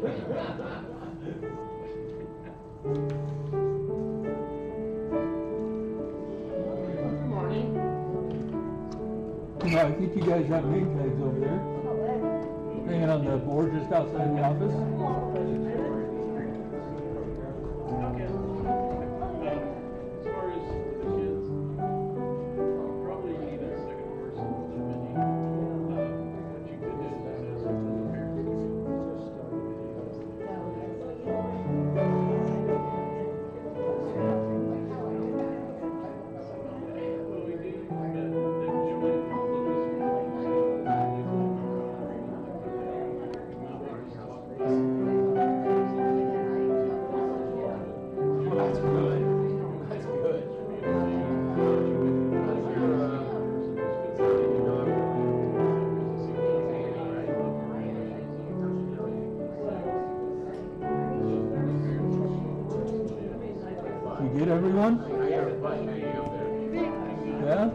I think you guys have name tags over there. Hanging on the board just outside the office. Get everyone? Yeah?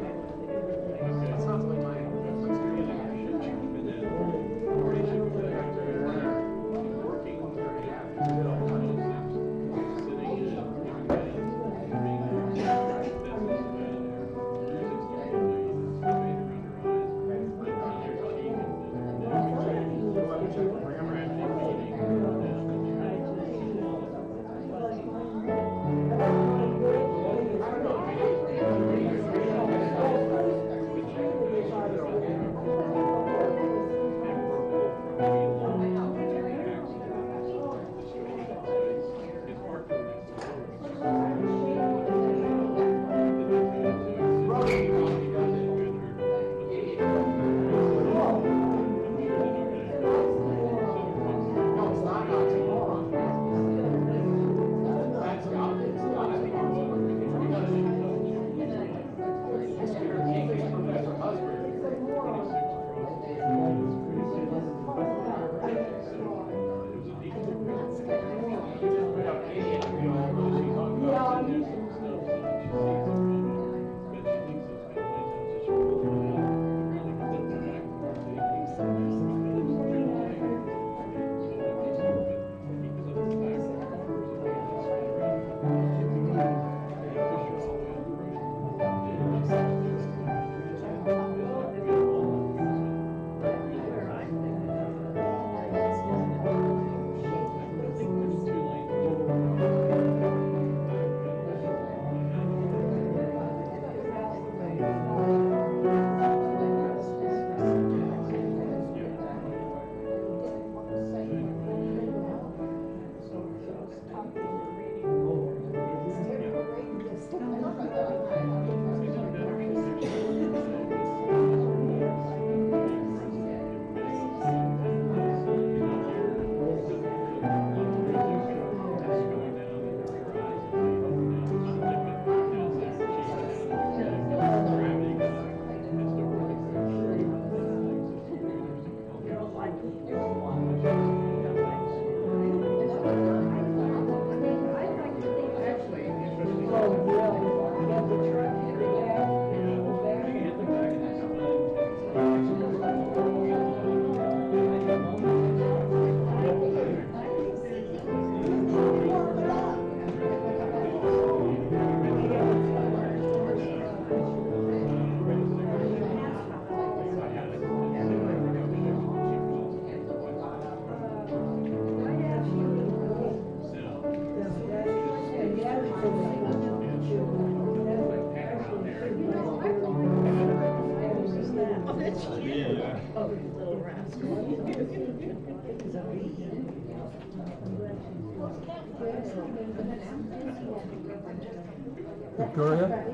Victoria?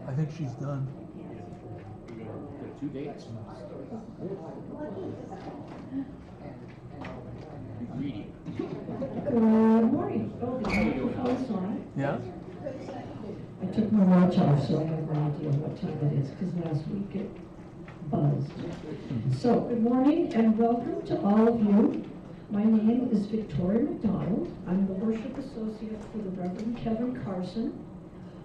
I think she's done. 2 dates. Greedy. Good morning. Yeah? I took my watch off, so I have no idea what time it is, because last week it buzzed. So, good morning and welcome to all of you. My name is Victoria McDonald. I'm the worship associate for the Reverend Kevin Carson.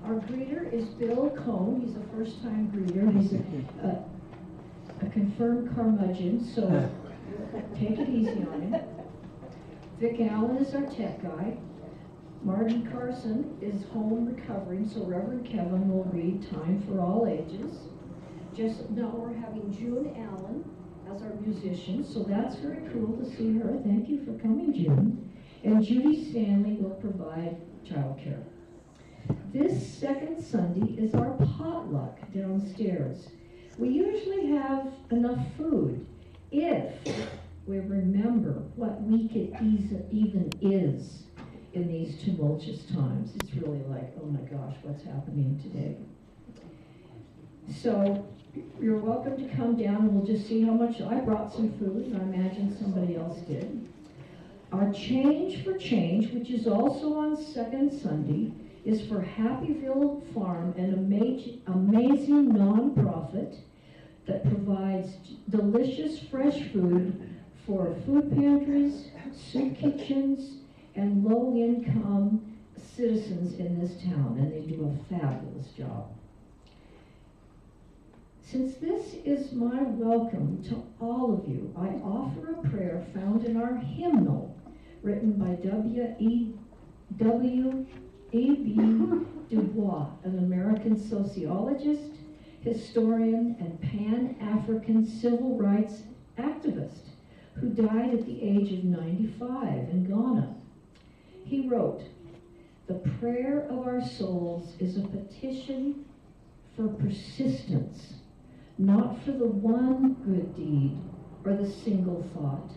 Our greeter is Bill Cohn. He's a first-time greeter. He's a confirmed curmudgeon, so take it easy on him. Vic Allen is our tech guy. Marty Carson is home recovering, so Reverend Kevin will read Time for All Ages. Just now we're having June Allen as our musician, so that's very cool to see her. Thank you for coming, June. And Judy Stanley will provide childcare. This second Sunday is our potluck downstairs. We usually have enough food if we remember what week it even is in these tumultuous times. It's really like, oh my gosh, what's happening today? So you're welcome to come down and we'll just see how much. I brought some food and I imagine somebody else did. Our Change for Change, which is also on second Sunday, is for Happyville Farm, an amazing nonprofit that provides delicious fresh food for food pantries, soup kitchens, and low-income citizens in this town, and they do a fabulous job. Since this is my welcome to all of you, I offer a prayer found in our hymnal, written by W.E.B. Du Bois, an American sociologist, historian, and Pan-African civil rights activist who died at the age of 95 in Ghana. He wrote, "The prayer of our souls is a petition for persistence, not for the one good deed or the single thought,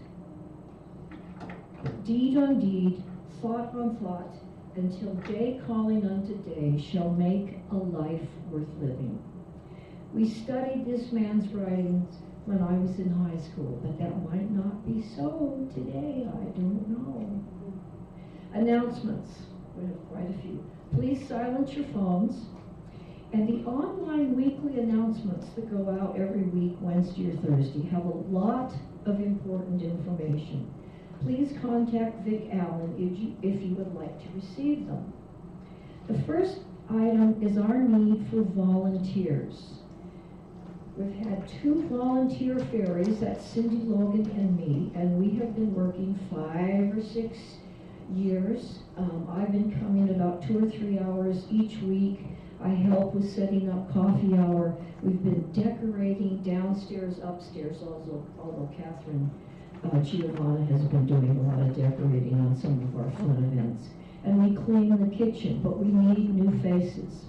but deed on deed, thought on thought, until day calling unto day shall make a life worth living." We studied this man's writings when I was in high school, but that might not be so today, I don't know. Announcements, we have quite a few. Please silence your phones. And the online weekly announcements that go out every week, Wednesday or Thursday, have a lot of important information. Please contact Vic Allen if you would like to receive them. The first item is our need for volunteers. We've had 2 volunteer fairies, that's Cindy Logan and me, and we have been working 5 or 6 years. I've been coming about 2 or 3 hours each week. I help with setting up coffee hour. We've been decorating downstairs, upstairs, although Catherine Giovanna has been doing a lot of decorating on some of our fun events. And we clean the kitchen, but we need new faces.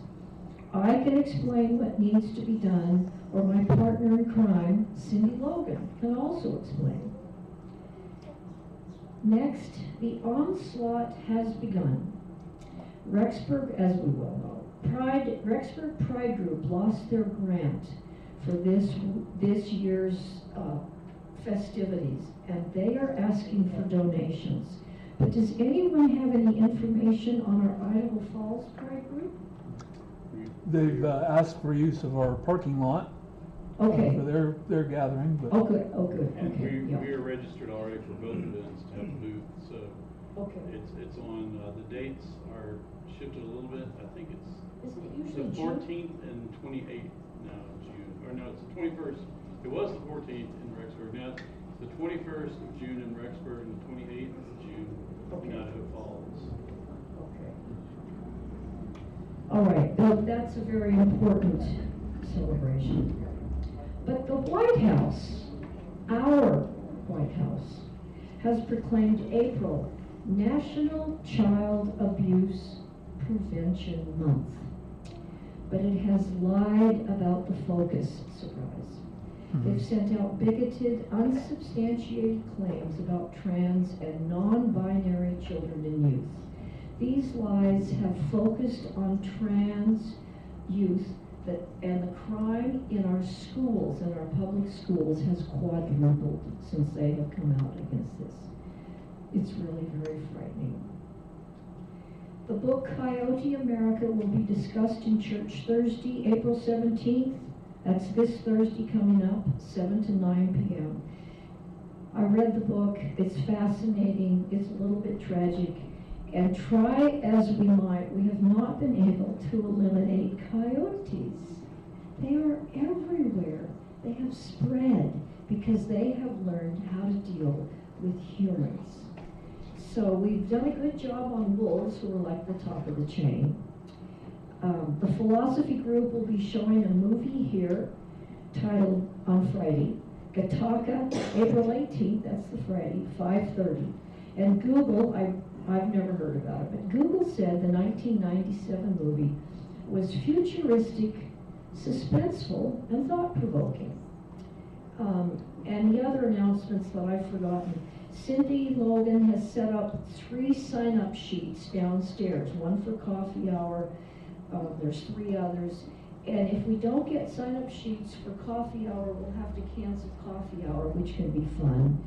I can explain what needs to be done, or my partner in crime, Cindy Logan, can also explain. Next, the onslaught has begun. Rexburg, as we well know, Rexburg Pride Group lost their grant for this year's festivities, and they are asking for donations. But does anyone have any information on our Idaho Falls Pride Group? They've asked for use of our parking lot Okay. for their gathering, but Oh, good. Oh, good. And Okay. we Yeah. are registered already for both events to have a booth, so Okay. it's on, the dates are shifted a little bit. I think it's Isn't it the usually June? 14th and 28th, no, June, or no, it's the 21st. It was the 14th in Rexburg, now it's the 21st of June in Rexburg and the 28th of June in Idaho Falls. Okay. All right, well, that's a very important celebration. But the White House, our White House, has proclaimed April National Child Abuse Prevention Month. But it has lied about the focus, surprise. They've sent out bigoted, unsubstantiated claims about trans and non-binary children and youth. These lies have focused on trans youth, and the crime in our schools, in our public schools, has quadrupled since they have come out against this. It's really very frightening. The book Coyote America will be discussed in church Thursday, April 17th. That's this Thursday coming up, 7 to 9 p.m. I read the book. It's fascinating. It's a little bit tragic. And try as we might, we have not been able to eliminate coyotes. They are everywhere. They have spread. because they have learned how to deal with humans. So we've done a good job on wolves, who are like the top of the chain. The philosophy group will be showing a movie here titled on Friday, Gattaca, April 18th, that's the Friday, 5:30. And Google, I've never heard about it, but Google said the 1997 movie was futuristic, suspenseful, and thought-provoking. And the other announcements that I've forgotten, Cindy Logan has set up 3 sign-up sheets downstairs, one for coffee hour, there's 3 others. And if we don't get sign-up sheets for coffee hour, we'll have to cancel coffee hour, which can be fun.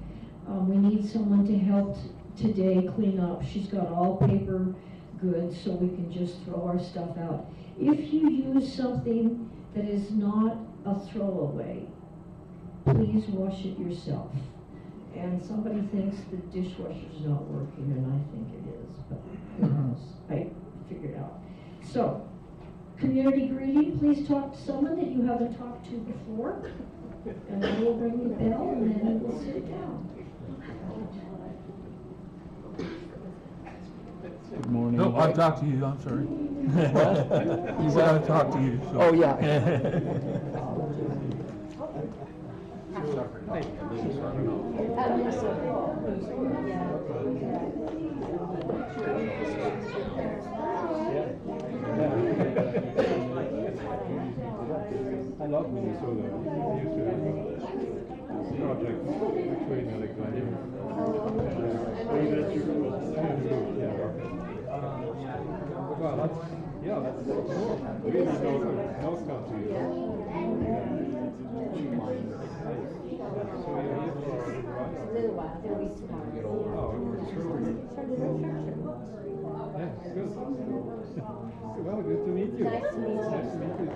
We need someone to help today clean up. She's got all paper goods, so we can just throw our stuff out. If you use something that is not a throwaway, please wash it yourself. And somebody thinks the dishwasher's not working, and I think it is, but who knows? I figured out. So, community greeting, please talk to someone that you haven't talked to before. And I will ring the bell, and then we'll sit down. Good morning. No, I've talked to you, I'm sorry. You said I've talked to you. So. Oh, yeah. I love Minnesota. We used to have a project between Alexandria. Well, that's really North Country. So you're here for a little while. Oh, sure. Yeah, good. Well, good to meet you. Nice to meet you. Nice to meet you.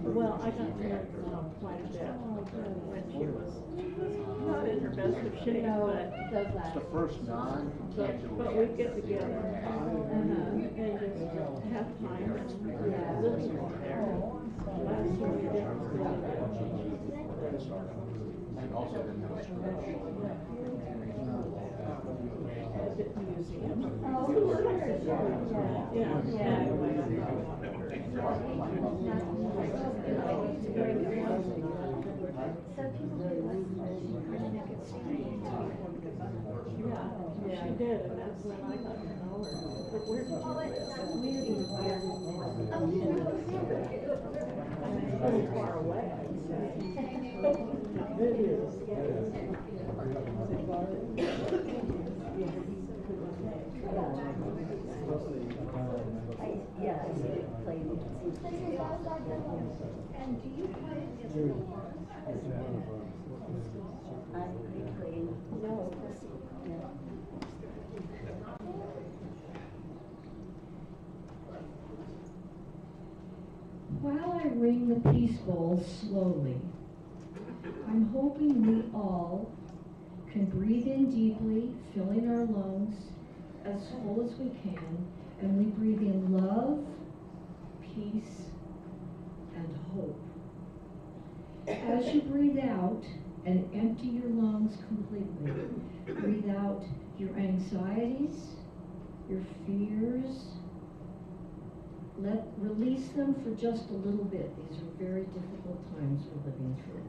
Well, I got to know quite a bit when she was not in her best of shape, It's the first but we get together and just have time and listen there. Last year we did and also didn't have a museum. Yeah, she did, and that's when I got to know her. But where did you live? Pretty far away. It is. Yeah, I see it played. And do you play it? I play. No. While I ring the peace bowl slowly, I'm hoping we all can breathe in deeply, filling our lungs as full as we can, and we breathe in love, peace, and hope. As you breathe out and empty your lungs completely, breathe out your anxieties, your fears. Release them for just a little bit. These are very difficult times we're living through.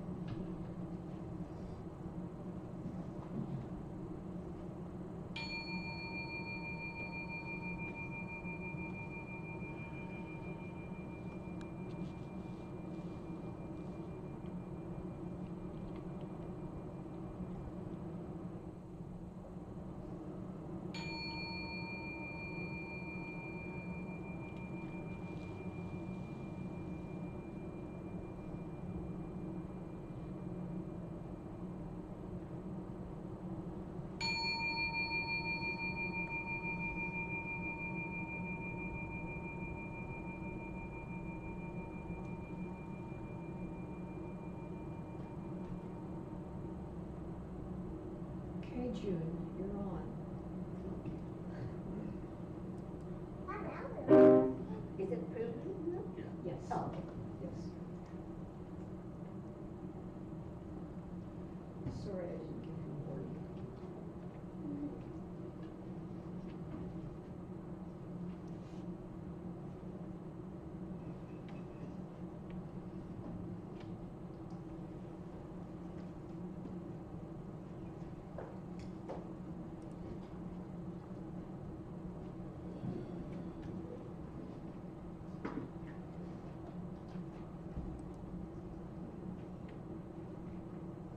Okay, June, you're on. Is it approved? Yes. Oh. Yes. Sorry, I didn't give you a warning.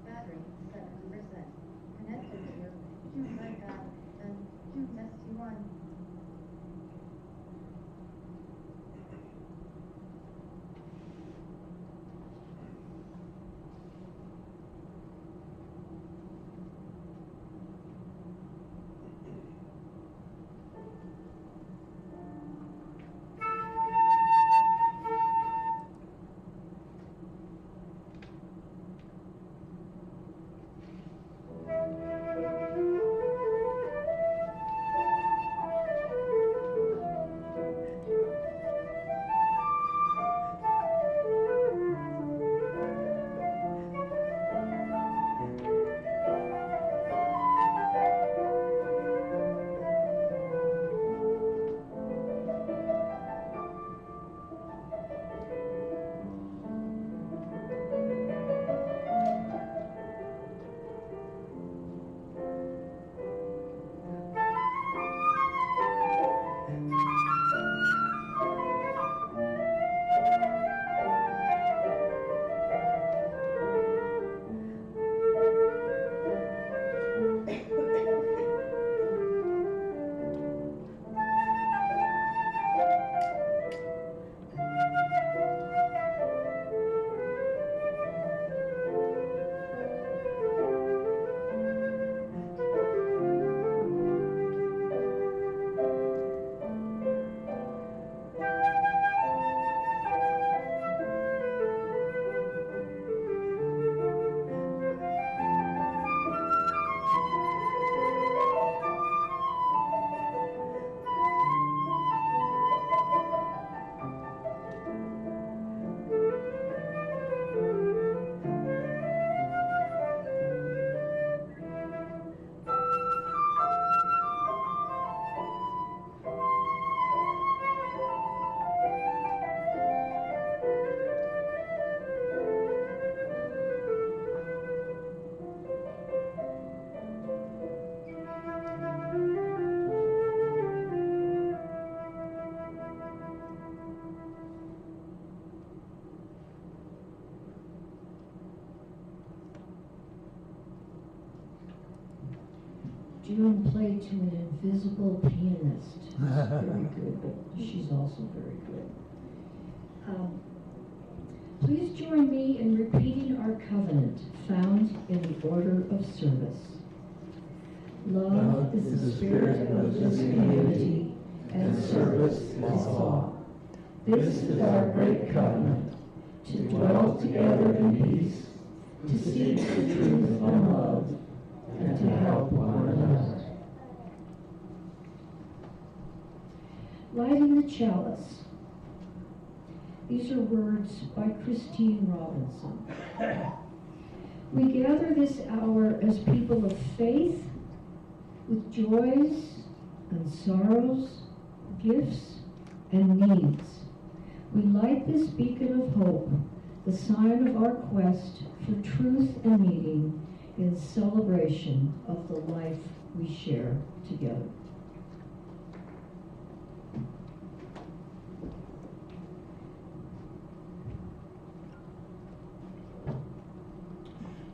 Battery 7%. Connected to June Mega and June ST1. June played to an invisible pianist. Very good, but she's also very good. Please join me in repeating our covenant found in the order of service. Love is the spirit of this community, and service is law. This is our great covenant, to dwell together in peace, to seek the truth and love, and to help one another. Lighting the chalice. These are words by Christine Robinson. We gather this hour as people of faith, with joys on sorrows, gifts, and needs. We light this beacon of hope, the sign of our quest for truth and meaning in celebration of the life we share together.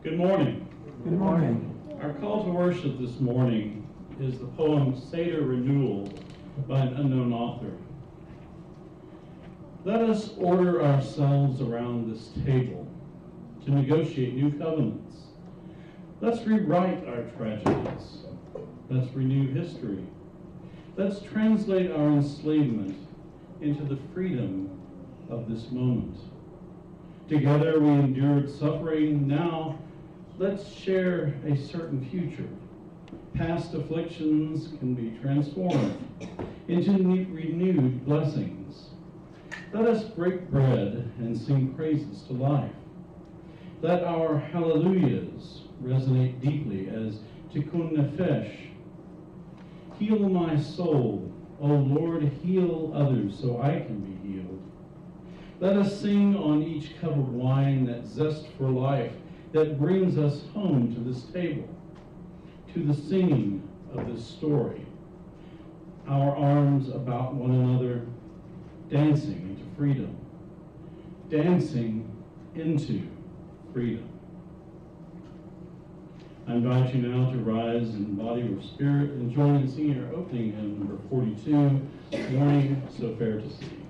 Good morning. Good morning. Our call to worship this morning is the poem Seder Renewal by an unknown author. Let us order ourselves around this table to negotiate new covenants. Let's rewrite our tragedies. Let's renew history. Let's translate our enslavement into the freedom of this moment. Together we endured suffering. Now let's share a certain future. Past afflictions can be transformed into renewed blessings. Let us break bread and sing praises to life. Let our hallelujahs resonate deeply as tikkun nefesh. Heal my soul, O Lord, heal others so I can be healed. Let us sing on each cup of wine that zest for life that brings us home to this table, to the singing of this story. Our arms about one another, dancing into freedom, dancing into freedom. I invite you now to rise in body or spirit and join in singing our opening hymn, number 42, Morning So Fair to See.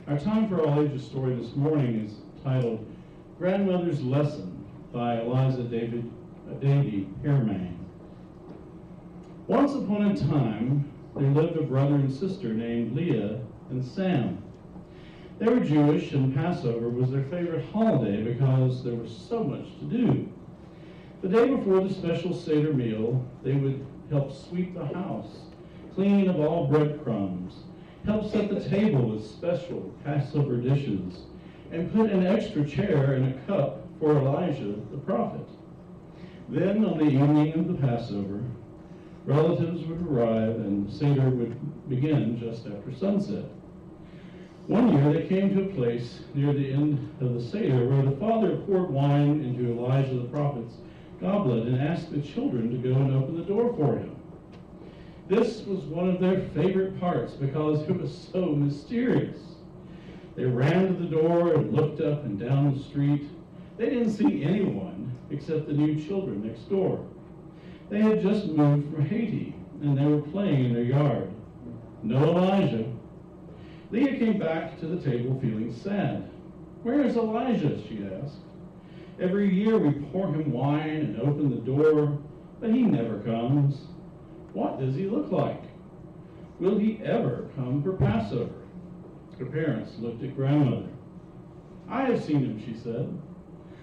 Our Time for All Ages story this morning is titled Grandmother's Lesson by Eliza Davy Pearman. Once upon a time, there lived a brother and sister named Leah and Sam. They were Jewish, and Passover was their favorite holiday because there was so much to do. The day before the special Seder meal, they would help sweep the house, clean of all breadcrumbs, help set the table with special Passover dishes, and put an extra chair and a cup for Elijah the prophet. Then, on the evening of the Passover, relatives would arrive and Seder would begin just after sunset. One year they came to a place near the end of the Seder where the father poured wine into Elijah the prophet's goblet and asked the children to go and open the door for him. This was one of their favorite parts because it was so mysterious. They ran to the door and looked up and down the street. They didn't see anyone except the new children next door. They had just moved from Haiti, and they were playing in their yard. No Elijah. Leah came back to the table feeling sad. "Where is Elijah?" she asked. "Every year we pour him wine and open the door, but he never comes. What does he look like? Will he ever come for Passover?" Her parents looked at grandmother. "I have seen him," she said,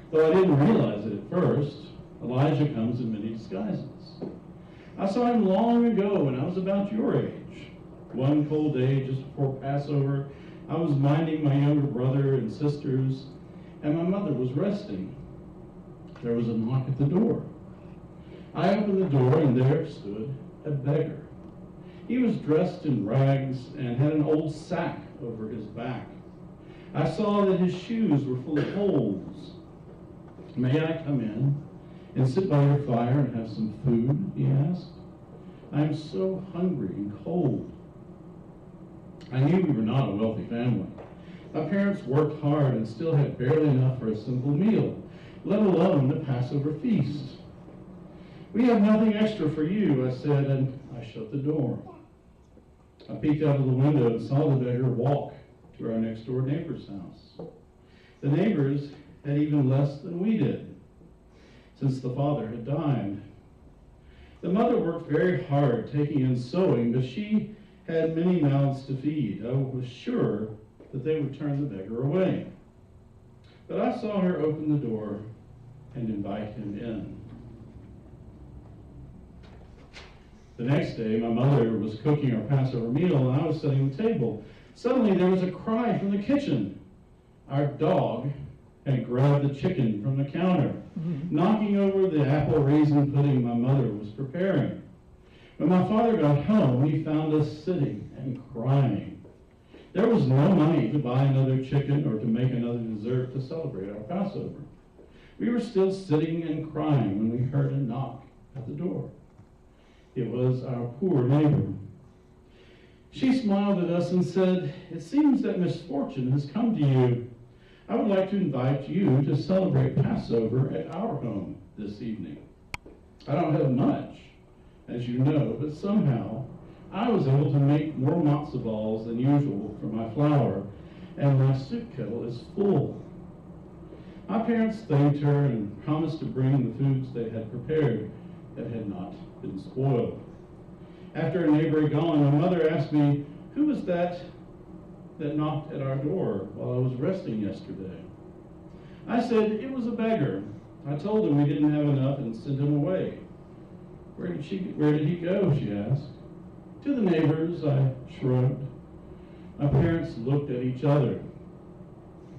"though I didn't realize it at first. Elijah comes in many disguises. I saw him long ago when I was about your age. One cold day just before Passover, I was minding my younger brother and sisters, and my mother was resting. There was a knock at the door. I opened the door, and there stood a beggar. He was dressed in rags and had an old sack over his back. I saw that his shoes were full of holes. 'May I come in and sit by your fire and have some food?' he asked. 'I am so hungry and cold.' I knew we were not a wealthy family. My parents worked hard and still had barely enough for a simple meal, let alone the Passover feast. 'We have nothing extra for you,' I said, and I shut the door. I peeked out of the window and saw the beggar walk to our next door neighbor's house. The neighbors had even less than we did, since the father had died. The mother worked very hard, taking in sewing, but she had many mouths to feed. I was sure that they would turn the beggar away. But I saw her open the door and invite him in. The next day, my mother was cooking our Passover meal, and I was setting the table. Suddenly, there was a cry from the kitchen. Our dog had grabbed the chicken from the counter, knocking over the apple raisin pudding my mother was preparing. When my father got home, he found us sitting and crying. There was no money to buy another chicken or to make another dessert to celebrate our Passover. We were still sitting and crying when we heard a knock at the door. It was our poor neighbor. She smiled at us and said, "It seems that misfortune has come to you. I would like to invite you to celebrate Passover at our home this evening. I don't have much, as you know, but somehow I was able to make more matzo balls than usual from my flour, and my soup kettle is full." My parents thanked her and promised to bring the foods they had prepared that had not been spoiled. After a neighbor had gone, my mother asked me, "Who was that knocked at our door while I was resting yesterday?" I said, "It was a beggar. I told him we didn't have enough and sent him away." Where did he go?" she asked. "To the neighbors," I shrugged. My parents looked at each other.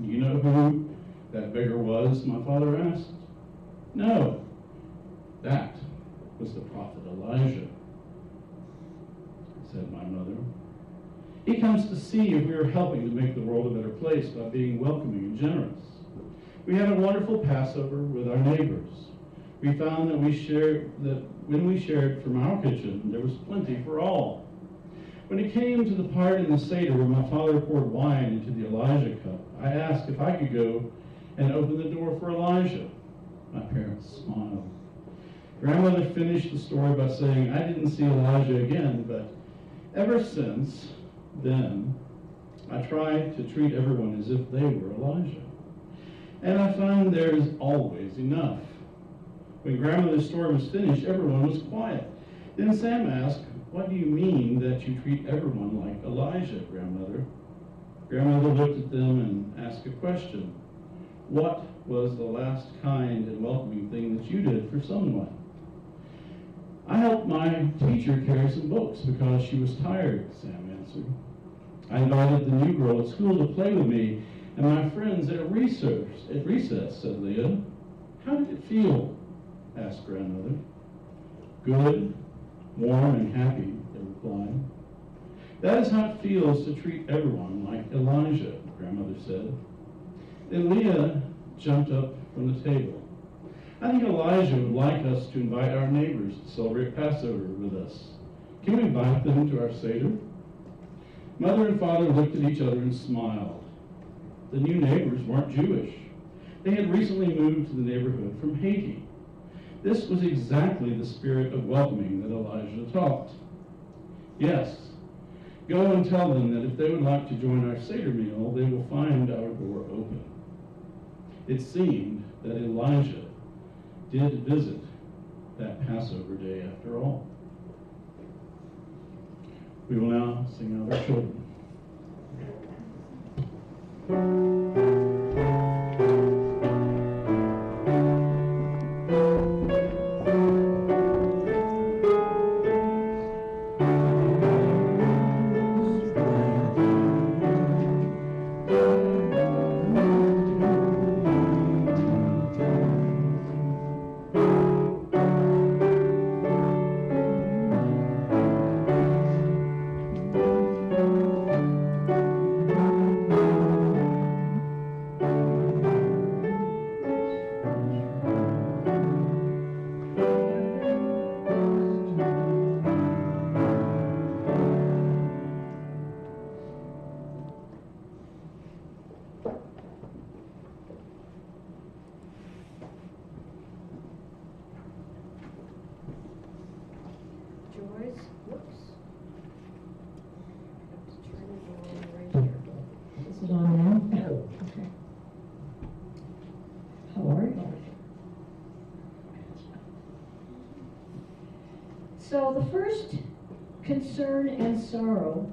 "Do you know who that beggar was?" my father asked. "No, that was the prophet Elijah," said my mother. "He comes to see if we are helping to make the world a better place by being welcoming and generous." We had a wonderful Passover with our neighbors. We found that when we shared from our kitchen, there was plenty for all. When it came to the part in the Seder where my father poured wine into the Elijah cup, I asked if I could go and open the door for Elijah. My parents smiled. Grandmother finished the story by saying, "I didn't see Elijah again, but ever since then, I tried to treat everyone as if they were Elijah. And I find there is always enough." When grandmother's story was finished, everyone was quiet. Then Sam asked, "What do you mean that you treat everyone like Elijah, grandmother?" Grandmother looked at them and asked a question. "What was the last kind and welcoming thing that you did for someone?" "I helped my teacher carry some books because she was tired," Sam answered. "I invited the new girl at school to play with me and my friends at recess," said Leah. "How did it feel?" asked grandmother. "Good, warm, and happy," they replied. "That is how it feels to treat everyone like Elijah," grandmother said. Then Leah jumped up from the table. I think Elijah would like us to invite our neighbors to celebrate Passover with us. Can we invite them to our Seder? Mother and father looked at each other and smiled. The new neighbors weren't Jewish. They had recently moved to the neighborhood from Haiti. This was exactly the spirit of welcoming that Elijah taught. Yes, go and tell them that if they would like to join our Seder meal, they will find our door open. It seemed that Elijah did visit that Passover day after all. We will now sing out our children. Joyce, whoops. Have to turn it on right here. Is it on now? No. Okay. How are you? So the first concern and sorrow,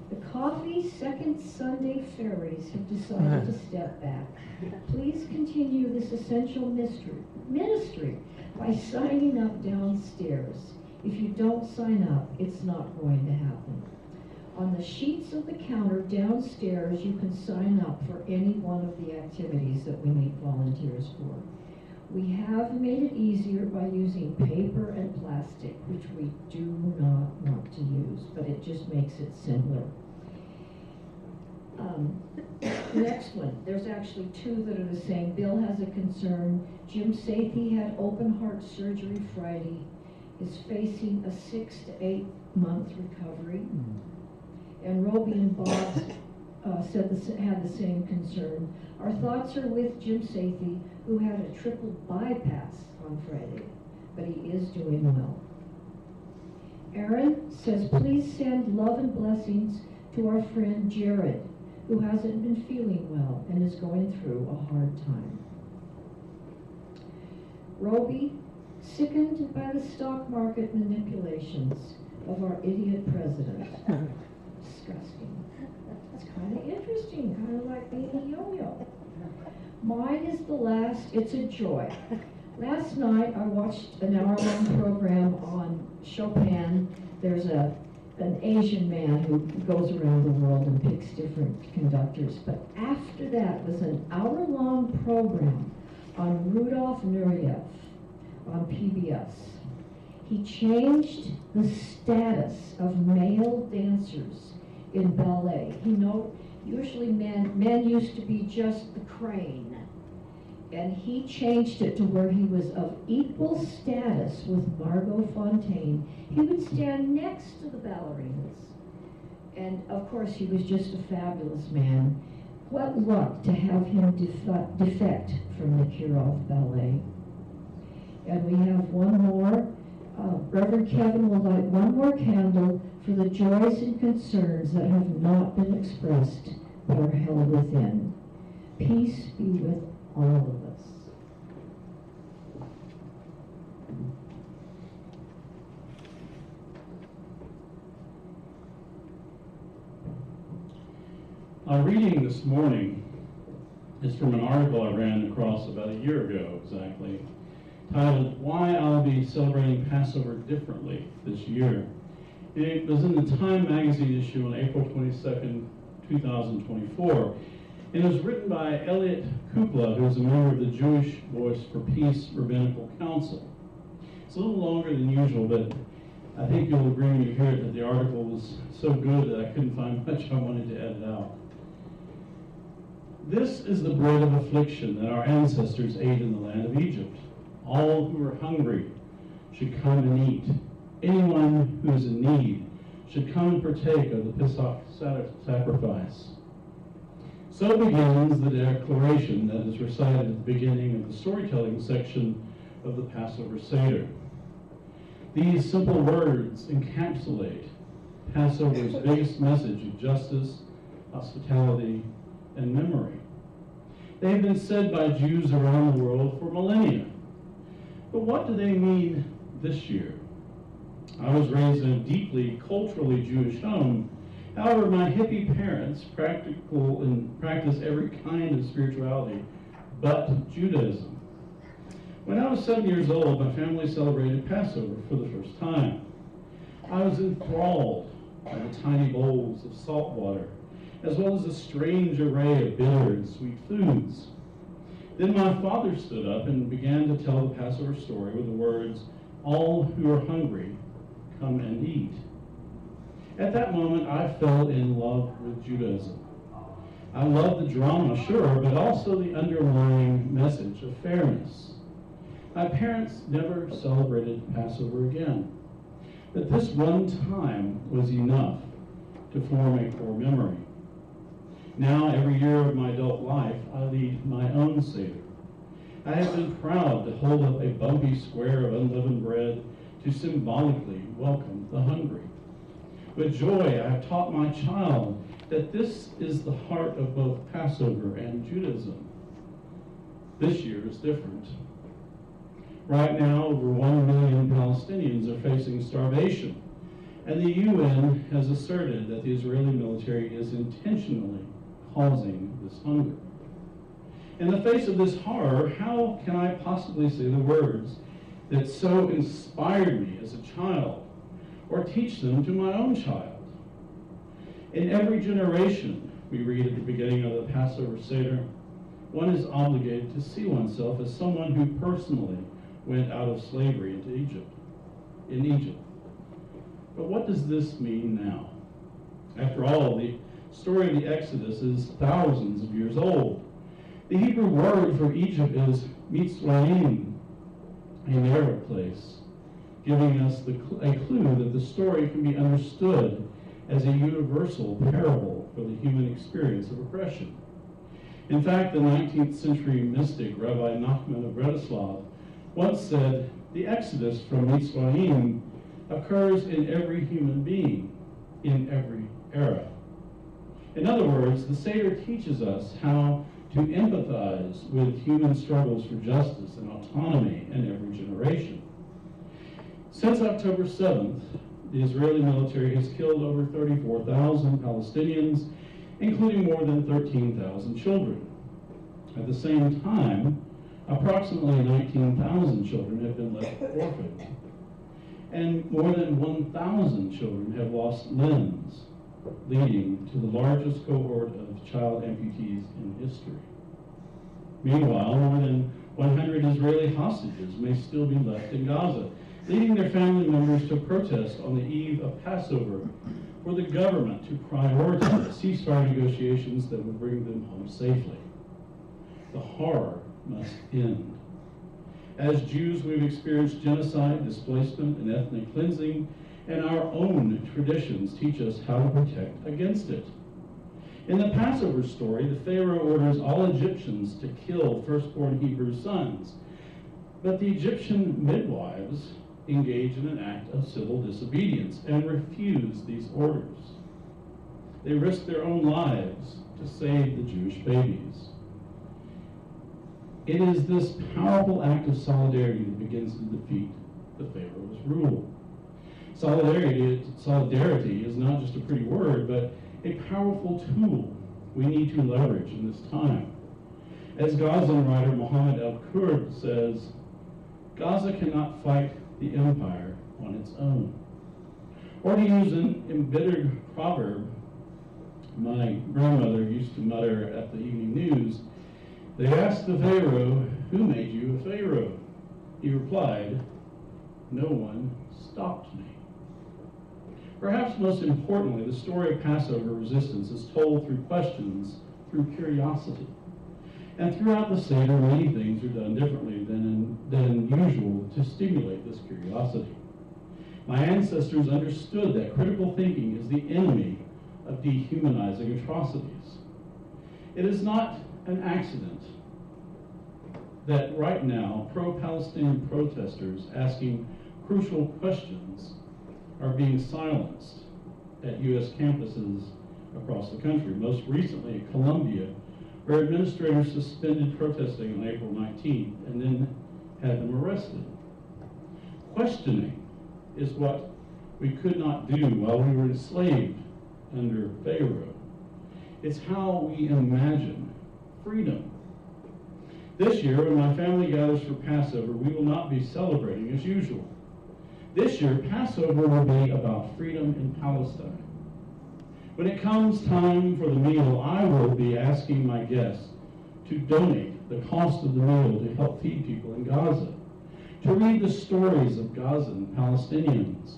the Coffee Second Sunday Fairies have decided to step back. Please continue this essential ministry by signing up downstairs. If you don't sign up, it's not going to happen. On the sheets of the counter downstairs, you can sign up for any one of the activities that we need volunteers for. We have made it easier by using paper and plastic, which we do not want to use, but it just makes it simpler. Next one, there's actually two that are the same. Bill has a concern. Jim Sathey had open heart surgery Friday, is facing a 6 to 8 month recovery. And Roby and Bob had the same concern. Our thoughts are with Jim Sathey, who had a triple bypass on Friday, but he is doing well. Aaron says, please send love and blessings to our friend Jared, who hasn't been feeling well and is going through a hard time. Roby, sickened by the stock market manipulations of our idiot president. Disgusting. It's kind of interesting, kind of like being a yo-yo. Mine is the last, it's a joy. Last night I watched an hour-long program on Chopin. There's an Asian man who goes around the world and picks different conductors. But after that was an hour-long program on Rudolf Nureyev on PBS. He changed the status of male dancers in ballet. Usually men used to be just the crane. And he changed it to where he was of equal status with Margot Fontaine. He would stand next to the ballerinas. And of course he was just a fabulous man. What luck to have him defect from the Kirov Ballet. And we have one more. Reverend Kevin will light one more candle for the joys and concerns that have not been expressed but are held within. Peace be with all of us. Our reading this morning is from an article I ran across about a year ago exactly, titled, Why I'll Be Celebrating Passover Differently This Year. And it was in the Time magazine issue on April 22nd, 2024. And it was written by Elliot Kupla, who is a member of the Jewish Voice for Peace Rabbinical Council. It's a little longer than usual, but I think you'll agree when you hear it that the article was so good that I couldn't find much I wanted to edit out. This is the bread of affliction that our ancestors ate in the land of Egypt. All who are hungry should come and eat. Anyone who is in need should come and partake of the Pesach sacrifice. So begins the declaration that is recited at the beginning of the storytelling section of the Passover Seder. These simple words encapsulate Passover's biggest message of justice, hospitality, and memory. They have been said by Jews around the world for millennia. But what do they mean this year? I was raised in a deeply culturally Jewish home. However, my hippie parents practice every kind of spirituality but Judaism. When I was 7 years old, my family celebrated Passover for the first time. I was enthralled by the tiny bowls of salt water, as well as a strange array of bitter and sweet foods. Then my father stood up and began to tell the Passover story with the words, "All who are hungry, come and eat." At that moment, I fell in love with Judaism. I loved the drama, sure, but also the underlying message of fairness. My parents never celebrated Passover again, but this one time was enough to form a core memory. Now, every year of my adult life, I lead my own Seder. I have been proud to hold up a bumpy square of unleavened bread to symbolically welcome the hungry. With joy, I have taught my child that this is the heart of both Passover and Judaism. This year is different. Right now, over 1 million Palestinians are facing starvation, and the UN has asserted that the Israeli military is intentionally causing this hunger. In the face of this horror, how can I possibly say the words that so inspired me as a child, or teach them to my own child? In every generation, we read at the beginning of the Passover Seder, one is obligated to see oneself as someone who personally went out of slavery in Egypt. But what does this mean now? After all, the story of the Exodus is thousands of years old. The Hebrew word for Egypt is Mitzrayim, a narrow place, giving us a clue that the story can be understood as a universal parable for the human experience of oppression. In fact, the 19th century mystic Rabbi Nachman of Bretislav once said, "The exodus from Mitzrayim occurs in every human being, in every era." In other words, the Seder teaches us how to empathize with human struggles for justice and autonomy in every generation. Since October 7th, the Israeli military has killed over 34,000 Palestinians, including more than 13,000 children. At the same time, approximately 19,000 children have been left orphaned, and more than 1,000 children have lost limbs, leading to the largest cohort of child amputees in history. Meanwhile, more than 100 Israeli hostages may still be left in Gaza, leading their family members to protest on the eve of Passover for the government to prioritize ceasefire negotiations that would bring them home safely. The horror must end. As Jews, we've experienced genocide, displacement, and ethnic cleansing, and our own traditions teach us how to protect against it. In the Passover story, the Pharaoh orders all Egyptians to kill firstborn Hebrew sons, but the Egyptian midwives engage in an act of civil disobedience and refuse these orders. They risk their own lives to save the Jewish babies. It is this powerful act of solidarity that begins to defeat the Pharaoh's rule. Solidarity is not just a pretty word, but a powerful tool we need to leverage in this time. As Gazan writer Mohammed al-Kurd says, Gaza cannot fight the empire on its own. Or to use an embittered proverb my grandmother used to mutter at the evening news, they asked the Pharaoh, "Who made you a Pharaoh?" He replied, "No one stopped me." Perhaps most importantly, the story of Passover resistance is told through questions, through curiosity. And throughout the Seder, many things are done differently than usual to stimulate this curiosity. My ancestors understood that critical thinking is the enemy of dehumanizing atrocities. It is not an accident that right now pro-Palestinian protesters asking crucial questions are being silenced at U.S. campuses across the country. Most recently at Columbia, where administrators suspended protesting on April 19th and then had them arrested. Questioning is what we could not do while we were enslaved under Pharaoh. It's how we imagine freedom. This year, when my family gathers for Passover, we will not be celebrating as usual. This year, Passover will be about freedom in Palestine. When it comes time for the meal, I will be asking my guests to donate the cost of the meal to help feed people in Gaza, to read the stories of Gazan Palestinians,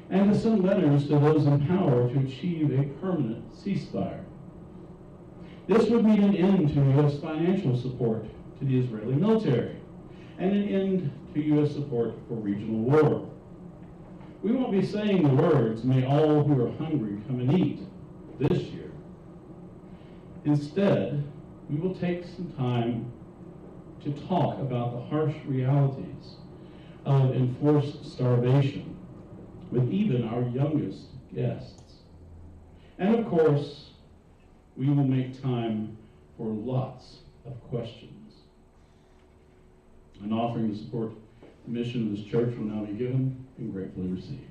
and to send letters to those in power to achieve a permanent ceasefire. This would mean an end to U.S. financial support to the Israeli military, and an end to U.S. support for regional war. We won't be saying the words, "May all who are hungry come and eat," this year. Instead, we will take some time to talk about the harsh realities of enforced starvation with even our youngest guests. And of course, we will make time for lots of questions. An offering to support the mission of this church will now be given and gratefully received.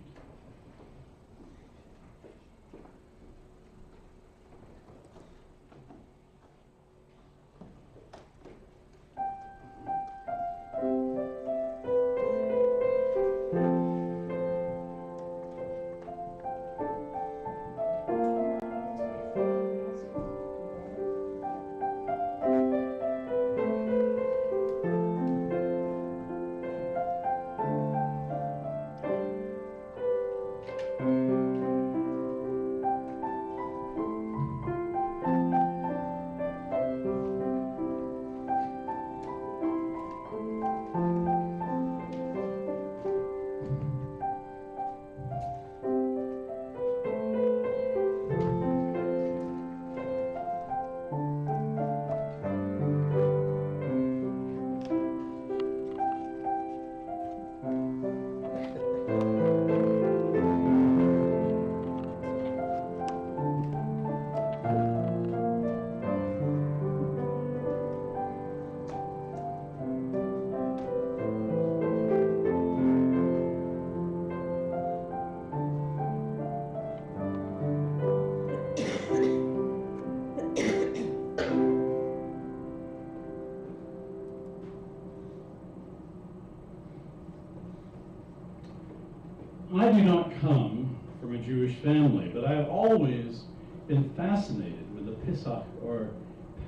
I do not come from a Jewish family, but I have always been fascinated with the Pesach, or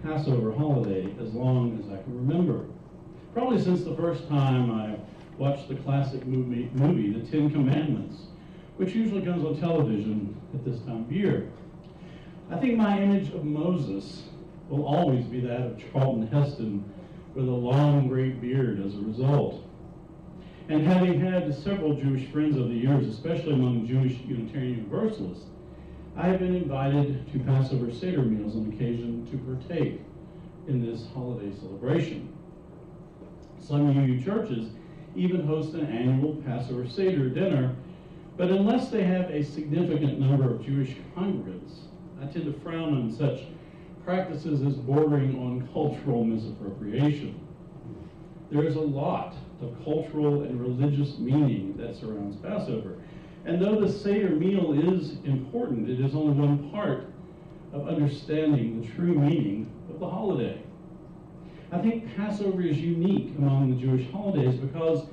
Passover holiday, as long as I can remember. Probably since the first time I watched the classic movie, The Ten Commandments, which usually comes on television at this time of year. I think my image of Moses will always be that of Charlton Heston, with a long, great beard as a result. And having had several Jewish friends over the years, especially among Jewish Unitarian Universalists, I have been invited to Passover Seder meals on occasion to partake in this holiday celebration. Some UU churches even host an annual Passover Seder dinner, but unless they have a significant number of Jewish congregants, I tend to frown on such practices as bordering on cultural misappropriation. There is a lot of cultural and religious meaning that surrounds Passover. And though the Seder meal is important, it is only one part of understanding the true meaning of the holiday. I think Passover is unique among the Jewish holidays because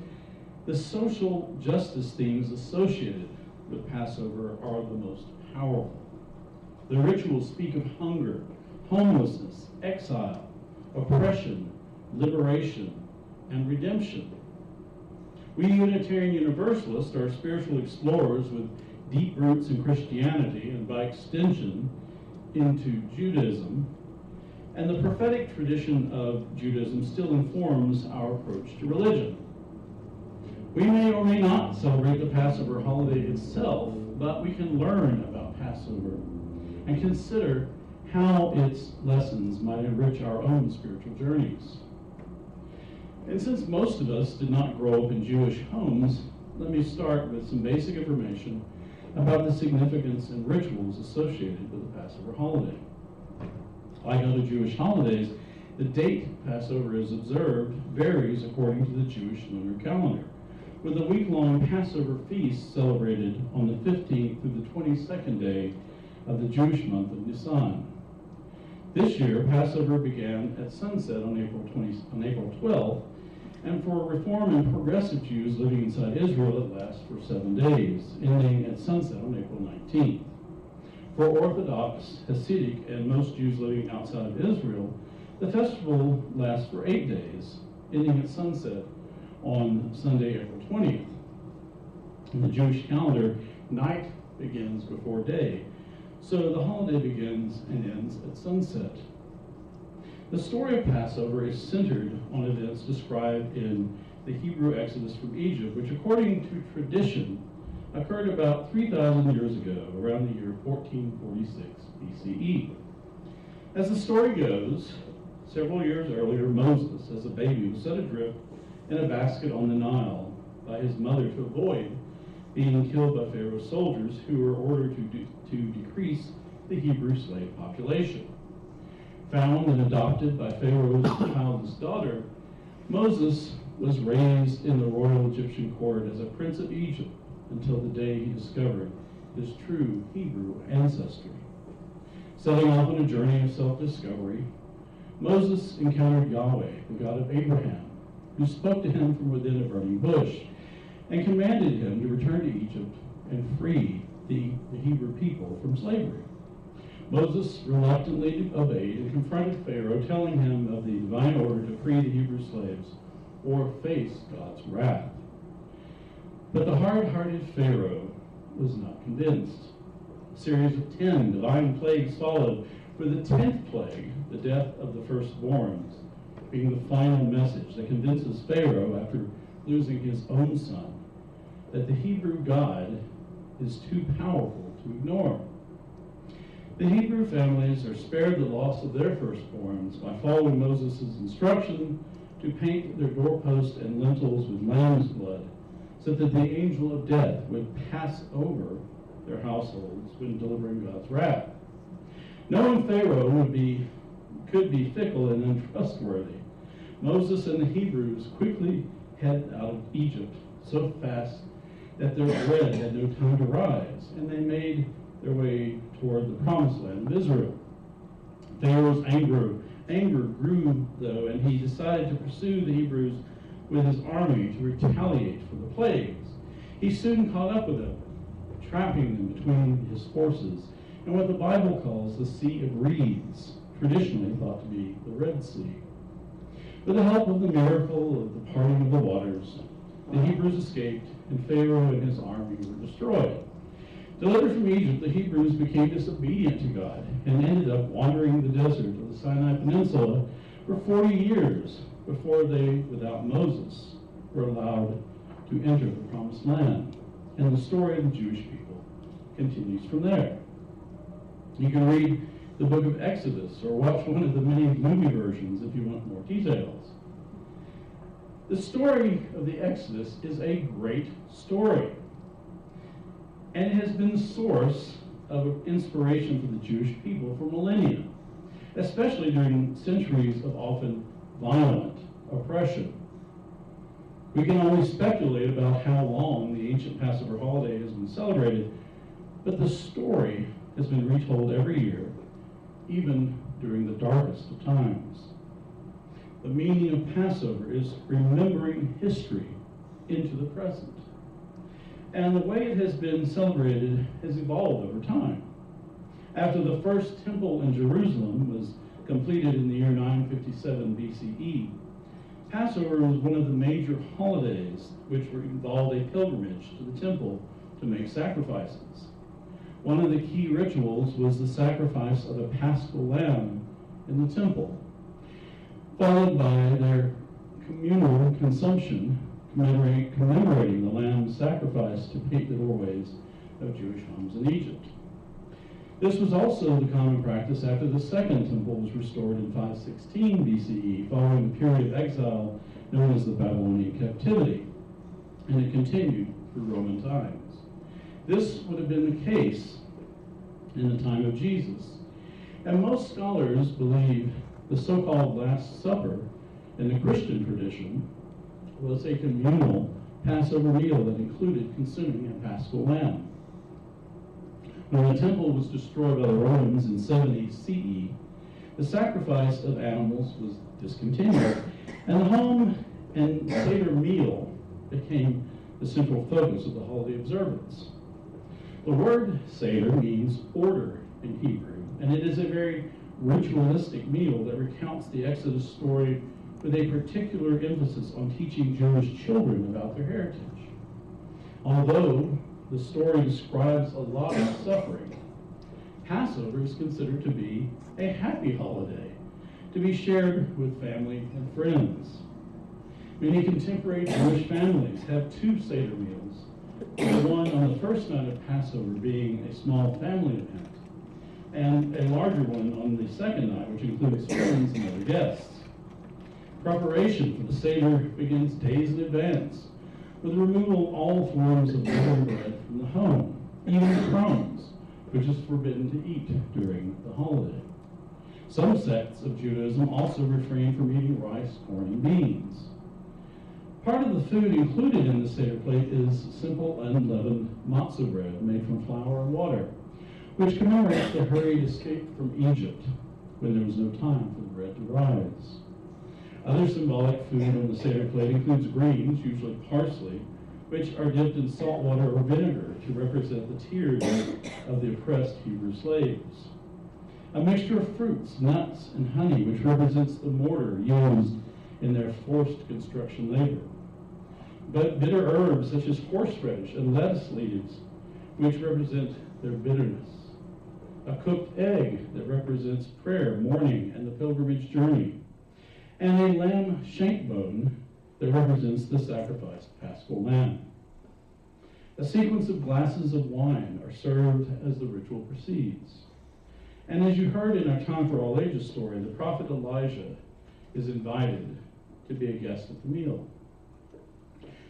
the social justice themes associated with Passover are the most powerful. The rituals speak of hunger, homelessness, exile, oppression, liberation, and redemption. We Unitarian Universalists are spiritual explorers with deep roots in Christianity and by extension into Judaism. And the prophetic tradition of Judaism still informs our approach to religion. We may or may not celebrate the Passover holiday itself, but we can learn about Passover and consider how its lessons might enrich our own spiritual journeys. And since most of us did not grow up in Jewish homes, let me start with some basic information about the significance and rituals associated with the Passover holiday. Like other Jewish holidays, the date Passover is observed varies according to the Jewish lunar calendar, with a week-long Passover feast celebrated on the 15th through the 22nd day of the Jewish month of Nisan. This year, Passover began at sunset on April 12th, and for Reform and Progressive Jews living inside Israel, it lasts for 7 days, ending at sunset on April 19th. For Orthodox, Hasidic, and most Jews living outside of Israel, the festival lasts for 8 days, ending at sunset on Sunday, April 20th. In the Jewish calendar, night begins before day, so the holiday begins and ends at sunset. The story of Passover is centered on events described in the Hebrew Exodus from Egypt, which according to tradition occurred about 3,000 years ago, around the year 1446 BCE. As the story goes, several years earlier, Moses, as a baby, was set adrift in a basket on the Nile by his mother to avoid being killed by Pharaoh's soldiers, who were ordered to decrease the Hebrew slave population. Found and adopted by Pharaoh's childless daughter, Moses was raised in the royal Egyptian court as a prince of Egypt until the day he discovered his true Hebrew ancestry. Setting off on a journey of self-discovery, Moses encountered Yahweh, the God of Abraham, who spoke to him from within a burning bush and commanded him to return to Egypt and free the Hebrew people from slavery. Moses reluctantly obeyed and confronted Pharaoh, telling him of the divine order to free the Hebrew slaves or face God's wrath. But the hard-hearted Pharaoh was not convinced. A series of 10 divine plagues followed, with the 10th plague, the death of the firstborns, being the final message that convinces Pharaoh, after losing his own son, that the Hebrew God is too powerful to ignore. The Hebrew families are spared the loss of their firstborns by following Moses' instruction to paint their doorposts and lintels with lamb's blood, so that the angel of death would pass over their households when delivering God's wrath. Knowing Pharaoh could be fickle and untrustworthy, Moses and the Hebrews quickly head out of Egypt so fast that their bread had no time to rise, and they made their way toward the promised land of Israel. Pharaoh's anger grew, though, and he decided to pursue the Hebrews with his army to retaliate for the plagues. He soon caught up with them, trapping them between his forces and what the Bible calls the Sea of Reeds, traditionally thought to be the Red Sea. With the help of the miracle of the parting of the waters, the Hebrews escaped, and Pharaoh and his army were destroyed. Delivered from Egypt, the Hebrews became disobedient to God and ended up wandering the desert of the Sinai Peninsula for 40 years before they, without Moses, were allowed to enter the Promised Land. And the story of the Jewish people continues from there. You can read the book of Exodus or watch one of the many movie versions if you want more details. The story of the Exodus is a great story, and it has been the source of inspiration for the Jewish people for millennia, especially during centuries of often violent oppression. We can only speculate about how long the ancient Passover holiday has been celebrated, but the story has been retold every year, even during the darkest of times. The meaning of Passover is remembering history into the present. And the way it has been celebrated has evolved over time. After the first temple in Jerusalem was completed in the year 957 BCE, Passover was one of the major holidays which involved a pilgrimage to the temple to make sacrifices. One of the key rituals was the sacrifice of a paschal lamb in the temple, followed by their communal consumption, commemorating the lamb sacrificed to paint the doorways of Jewish homes in Egypt. This was also the common practice after the second temple was restored in 516 BCE, following the period of exile known as the Babylonian captivity, and it continued through Roman times. This would have been the case in the time of Jesus, and most scholars believe the so-called Last Supper in the Christian tradition was a communal Passover meal that included consuming a paschal lamb. When the temple was destroyed by the Romans in 70 CE, the sacrifice of animals was discontinued, and the home and Seder meal became the central focus of the holiday observance. The word Seder means order in Hebrew, and it is a very ritualistic meal that recounts the Exodus story with a particular emphasis on teaching Jewish children about their heritage. Although the story describes a lot of suffering, Passover is considered to be a happy holiday, to be shared with family and friends. Many contemporary Jewish families have two Seder meals, the one on the first night of Passover being a small family event, and a larger one on the second night, which includes friends and other guests. Preparation for the Seder begins days in advance, with the removal of all forms of leavened bread from the home, even crumbs, which is forbidden to eat during the holiday. Some sects of Judaism also refrain from eating rice, corn, and beans. Part of the food included in the Seder plate is simple unleavened matzah bread made from flour and water, which commemorates the hurried escape from Egypt when there was no time for the bread to rise. Other symbolic food on the Seder plate includes greens, usually parsley, which are dipped in salt water or vinegar to represent the tears of the oppressed Hebrew slaves. A mixture of fruits, nuts, and honey, which represents the mortar used in their forced construction labor. But bitter herbs such as horseradish and lettuce leaves, which represent their bitterness. A cooked egg that represents prayer, mourning, and the pilgrimage journey. And a lamb shank bone that represents the sacrificed paschal lamb. A sequence of glasses of wine are served as the ritual proceeds. And as you heard in our Time for All Ages story, the prophet Elijah is invited to be a guest at the meal.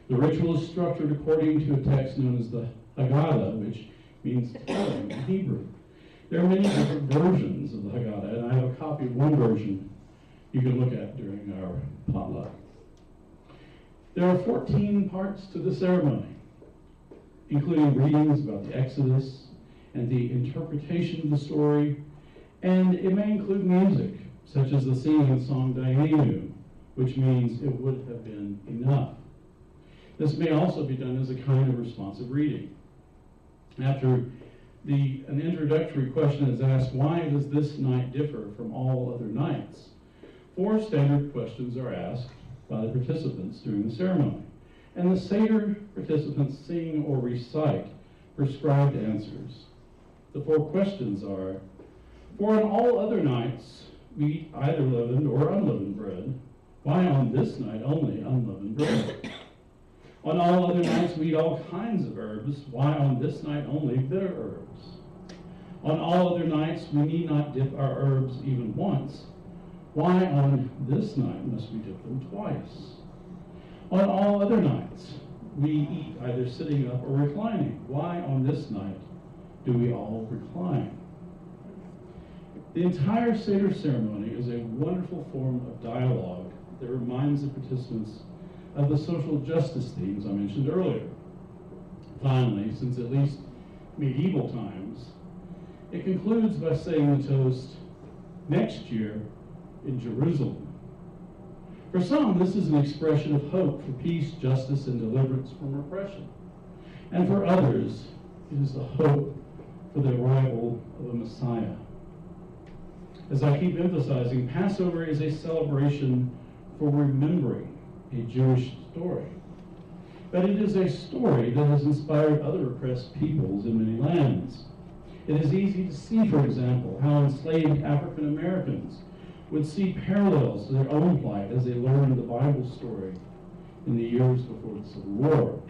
The ritual is structured according to a text known as the Haggadah, which means telling in Hebrew. There are many different versions of the Haggadah, and I have a copy of one version you can look at during our potluck. There are 14 parts to the ceremony, including readings about the Exodus and the interpretation of the story, and it may include music, such as the singing song Dayenu, which means it would have been enough. This may also be done as a kind of responsive reading. After an introductory question is asked, why does this night differ from all other nights? 4 standard questions are asked by the participants during the ceremony, and the Seder participants sing or recite prescribed answers. The 4 questions are, for on all other nights we eat either leavened or unleavened bread, why on this night only unleavened bread? On all other nights we eat all kinds of herbs, why on this night only bitter herbs? On all other nights we need not dip our herbs even once, why on this night must we dip them twice? On all other nights, we eat either sitting up or reclining. Why on this night do we all recline? The entire Seder ceremony is a wonderful form of dialogue that reminds the participants of the social justice themes I mentioned earlier. Finally, since at least medieval times, it concludes by saying the toast, next year, in Jerusalem. For some, this is an expression of hope for peace, justice, and deliverance from oppression. And for others, it is the hope for the arrival of a Messiah. As I keep emphasizing, Passover is a celebration for remembering a Jewish story. But it is a story that has inspired other oppressed peoples in many lands. It is easy to see, for example, how enslaved African Americans would see parallels to their own plight as they learned the Bible story in the years before the Civil War.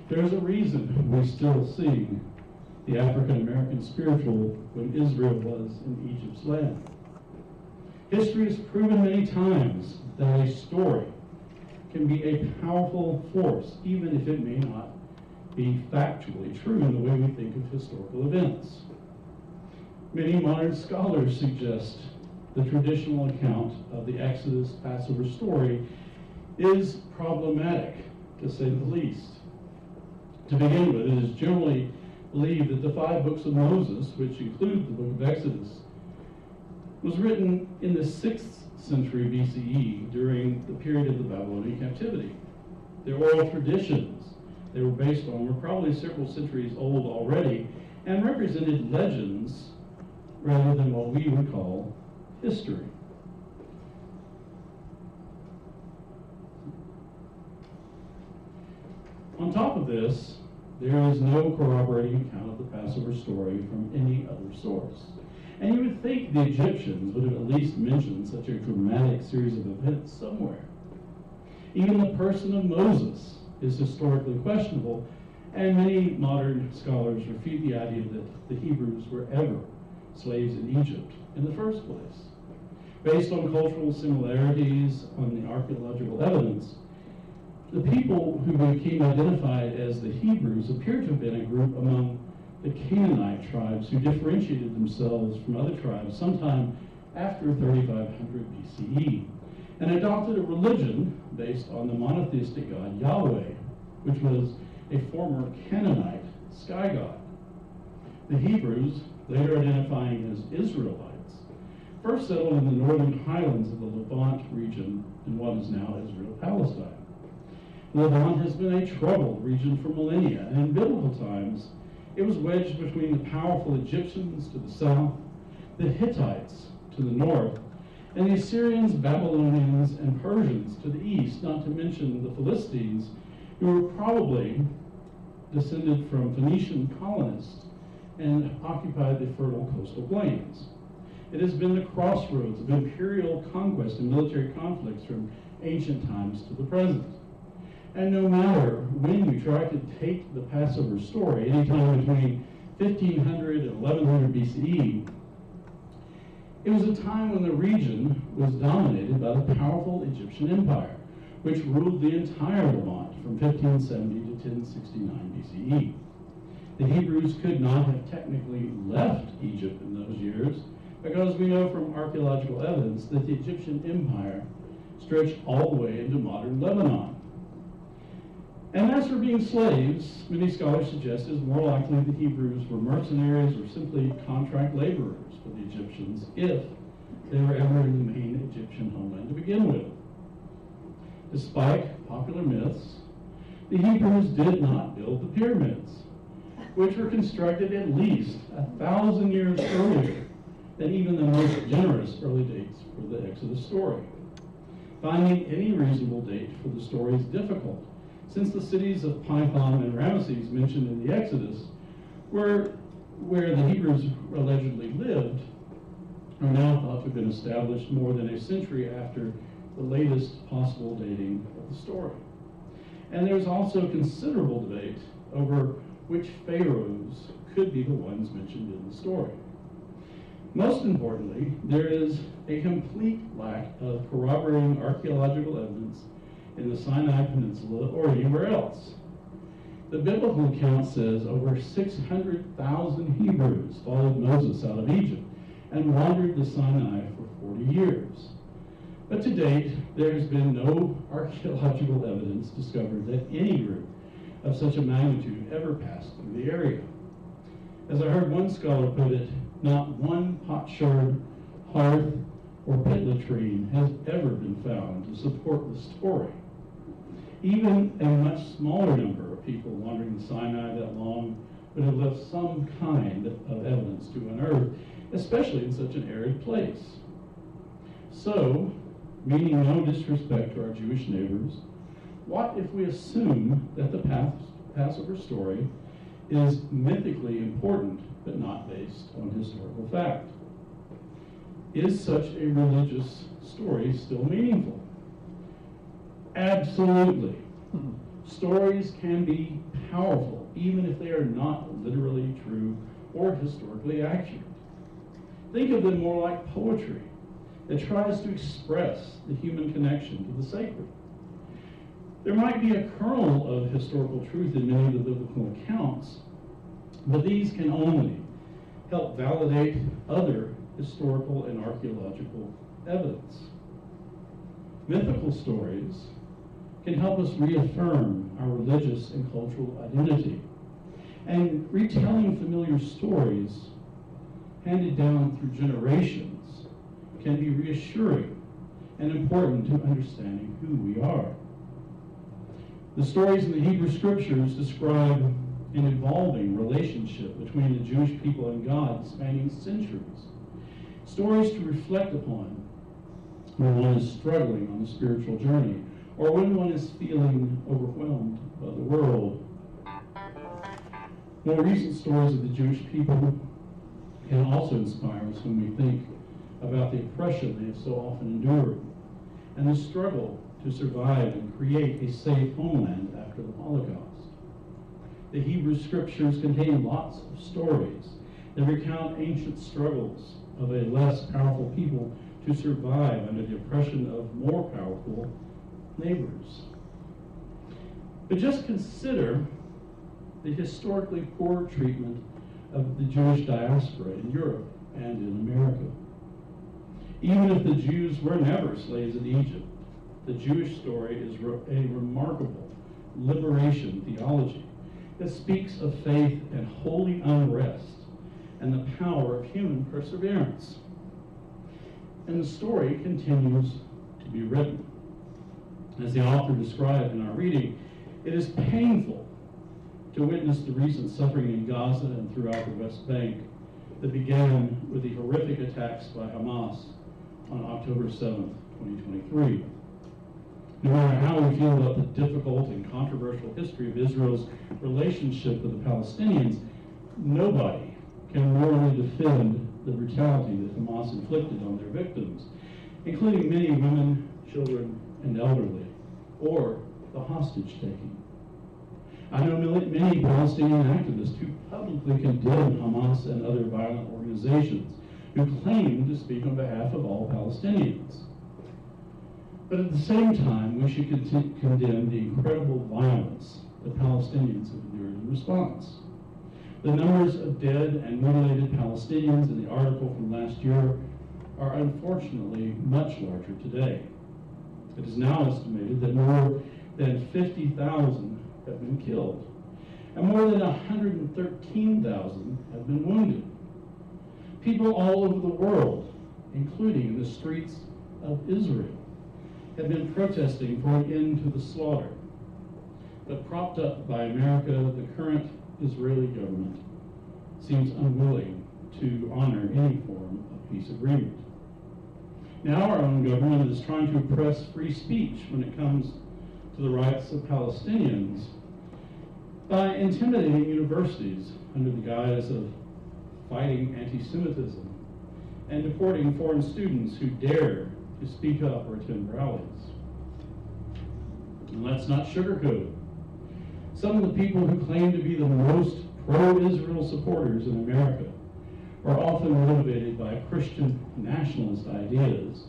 There's a reason we still sing the African-American spiritual when Israel was in Egypt's land. History has proven many times that a story can be a powerful force, even if it may not be factually true in the way we think of historical events. Many modern scholars suggest the traditional account of the Exodus Passover story is problematic, to say the least. To begin with, it is generally believed that the 5 books of Moses, which include the book of Exodus, was written in the 6th century BCE during the period of the Babylonian captivity. The oral traditions they were based on were probably several centuries old already and represented legends rather than what we would call history. On top of this, there is no corroborating account of the Passover story from any other source. And you would think the Egyptians would have at least mentioned such a dramatic series of events somewhere. Even the person of Moses is historically questionable, and many modern scholars refute the idea that the Hebrews were ever slaves in Egypt in the first place. Based on cultural similarities on the archaeological evidence, the people who became identified as the Hebrews appear to have been a group among the Canaanite tribes who differentiated themselves from other tribes sometime after 3500 BCE and adopted a religion based on the monotheistic god Yahweh, which was a former Canaanite sky god. The Hebrews, later identifying as Israelites, first settled in the northern highlands of the Levant region in what is now Israel-Palestine. Levant has been a troubled region for millennia, and in biblical times, it was wedged between the powerful Egyptians to the south, the Hittites to the north, and the Assyrians, Babylonians, and Persians to the east, not to mention the Philistines, who were probably descended from Phoenician colonists and occupied the fertile coastal plains. It has been the crossroads of imperial conquest and military conflicts from ancient times to the present. And no matter when you try to take the Passover story, anytime between 1500 and 1100 BCE, it was a time when the region was dominated by the powerful Egyptian Empire, which ruled the entire Levant from 1570 to 1069 BCE. The Hebrews could not have technically left Egypt in those years because we know from archaeological evidence that the Egyptian Empire stretched all the way into modern Lebanon. And as for being slaves, many scholars suggest it is more likely the Hebrews were mercenaries or simply contract laborers for the Egyptians if they were ever in the main Egyptian homeland to begin with. Despite popular myths, the Hebrews did not build the pyramids, which were constructed at least 1,000 years earlier than even the most generous early dates for the Exodus story. Finding any reasonable date for the story is difficult, since the cities of Pithom and Ramesses mentioned in the Exodus, where the Hebrews allegedly lived, are now thought to have been established more than a century after the latest possible dating of the story. And there's also considerable debate over which pharaohs could be the ones mentioned in the story. Most importantly, there is a complete lack of corroborating archaeological evidence in the Sinai Peninsula or anywhere else. The biblical account says over 600,000 Hebrews followed Moses out of Egypt and wandered the Sinai for 40 years. But to date, there has been no archaeological evidence discovered that any group of such a magnitude ever passed through the area. As I heard one scholar put it, not one potsherd, hearth, or pit latrine has ever been found to support the story. Even a much smaller number of people wandering the Sinai that long would have left some kind of evidence to unearth, especially in such an arid place. So, meaning no disrespect to our Jewish neighbors, what if we assume that the Passover story is mythically important but not based on historical fact? Is such a religious story still meaningful? Absolutely. Stories can be powerful, even if they are not literally true or historically accurate. Think of them more like poetry that tries to express the human connection to the sacred. There might be a kernel of historical truth in many of the biblical accounts, but these can only help validate other historical and archaeological evidence. Mythical stories can help us reaffirm our religious and cultural identity. And retelling familiar stories handed down through generations can be reassuring and important to understanding who we are. The stories in the Hebrew Scriptures describe an evolving relationship between the Jewish people and God spanning centuries. Stories to reflect upon when one is struggling on the spiritual journey, or when one is feeling overwhelmed by the world. More recent stories of the Jewish people can also inspire us when we think about the oppression they have so often endured and the struggle to survive and create a safe homeland after the Holocaust. The Hebrew Scriptures contain lots of stories that recount ancient struggles of a less powerful people to survive under the oppression of more powerful neighbors. But just consider the historically poor treatment of the Jewish diaspora in Europe and in America. Even if the Jews were never slaves in Egypt, the Jewish story is a remarkable liberation theology that speaks of faith and holy unrest and the power of human perseverance. And the story continues to be written. As the author described in our reading, it is painful to witness the recent suffering in Gaza and throughout the West Bank that began with the horrific attacks by Hamas on October 7th, 2023. No matter how we feel about the difficult and controversial history of Israel's relationship with the Palestinians, nobody can morally defend the brutality that Hamas inflicted on their victims, including many women, children, and elderly, or the hostage-taking. I know many Palestinian activists who publicly condemn Hamas and other violent organizations who claim to speak on behalf of all Palestinians. But at the same time, we should condemn the incredible violence that Palestinians have endured in response. The numbers of dead and mutilated Palestinians in the article from last year are unfortunately much larger today. It is now estimated that more than 50,000 have been killed, and more than 113,000 have been wounded. People all over the world, including in the streets of Israel, have been protesting for an end to the slaughter. But propped up by America, the current Israeli government seems unwilling to honor any form of peace agreement. Now our own government is trying to oppress free speech when it comes to the rights of Palestinians by intimidating universities under the guise of fighting anti-Semitism and deporting foreign students who dare to speak up or attend rallies. And let's not sugarcoat it. Some of the people who claim to be the most pro-Israel supporters in America are often motivated by Christian nationalist ideas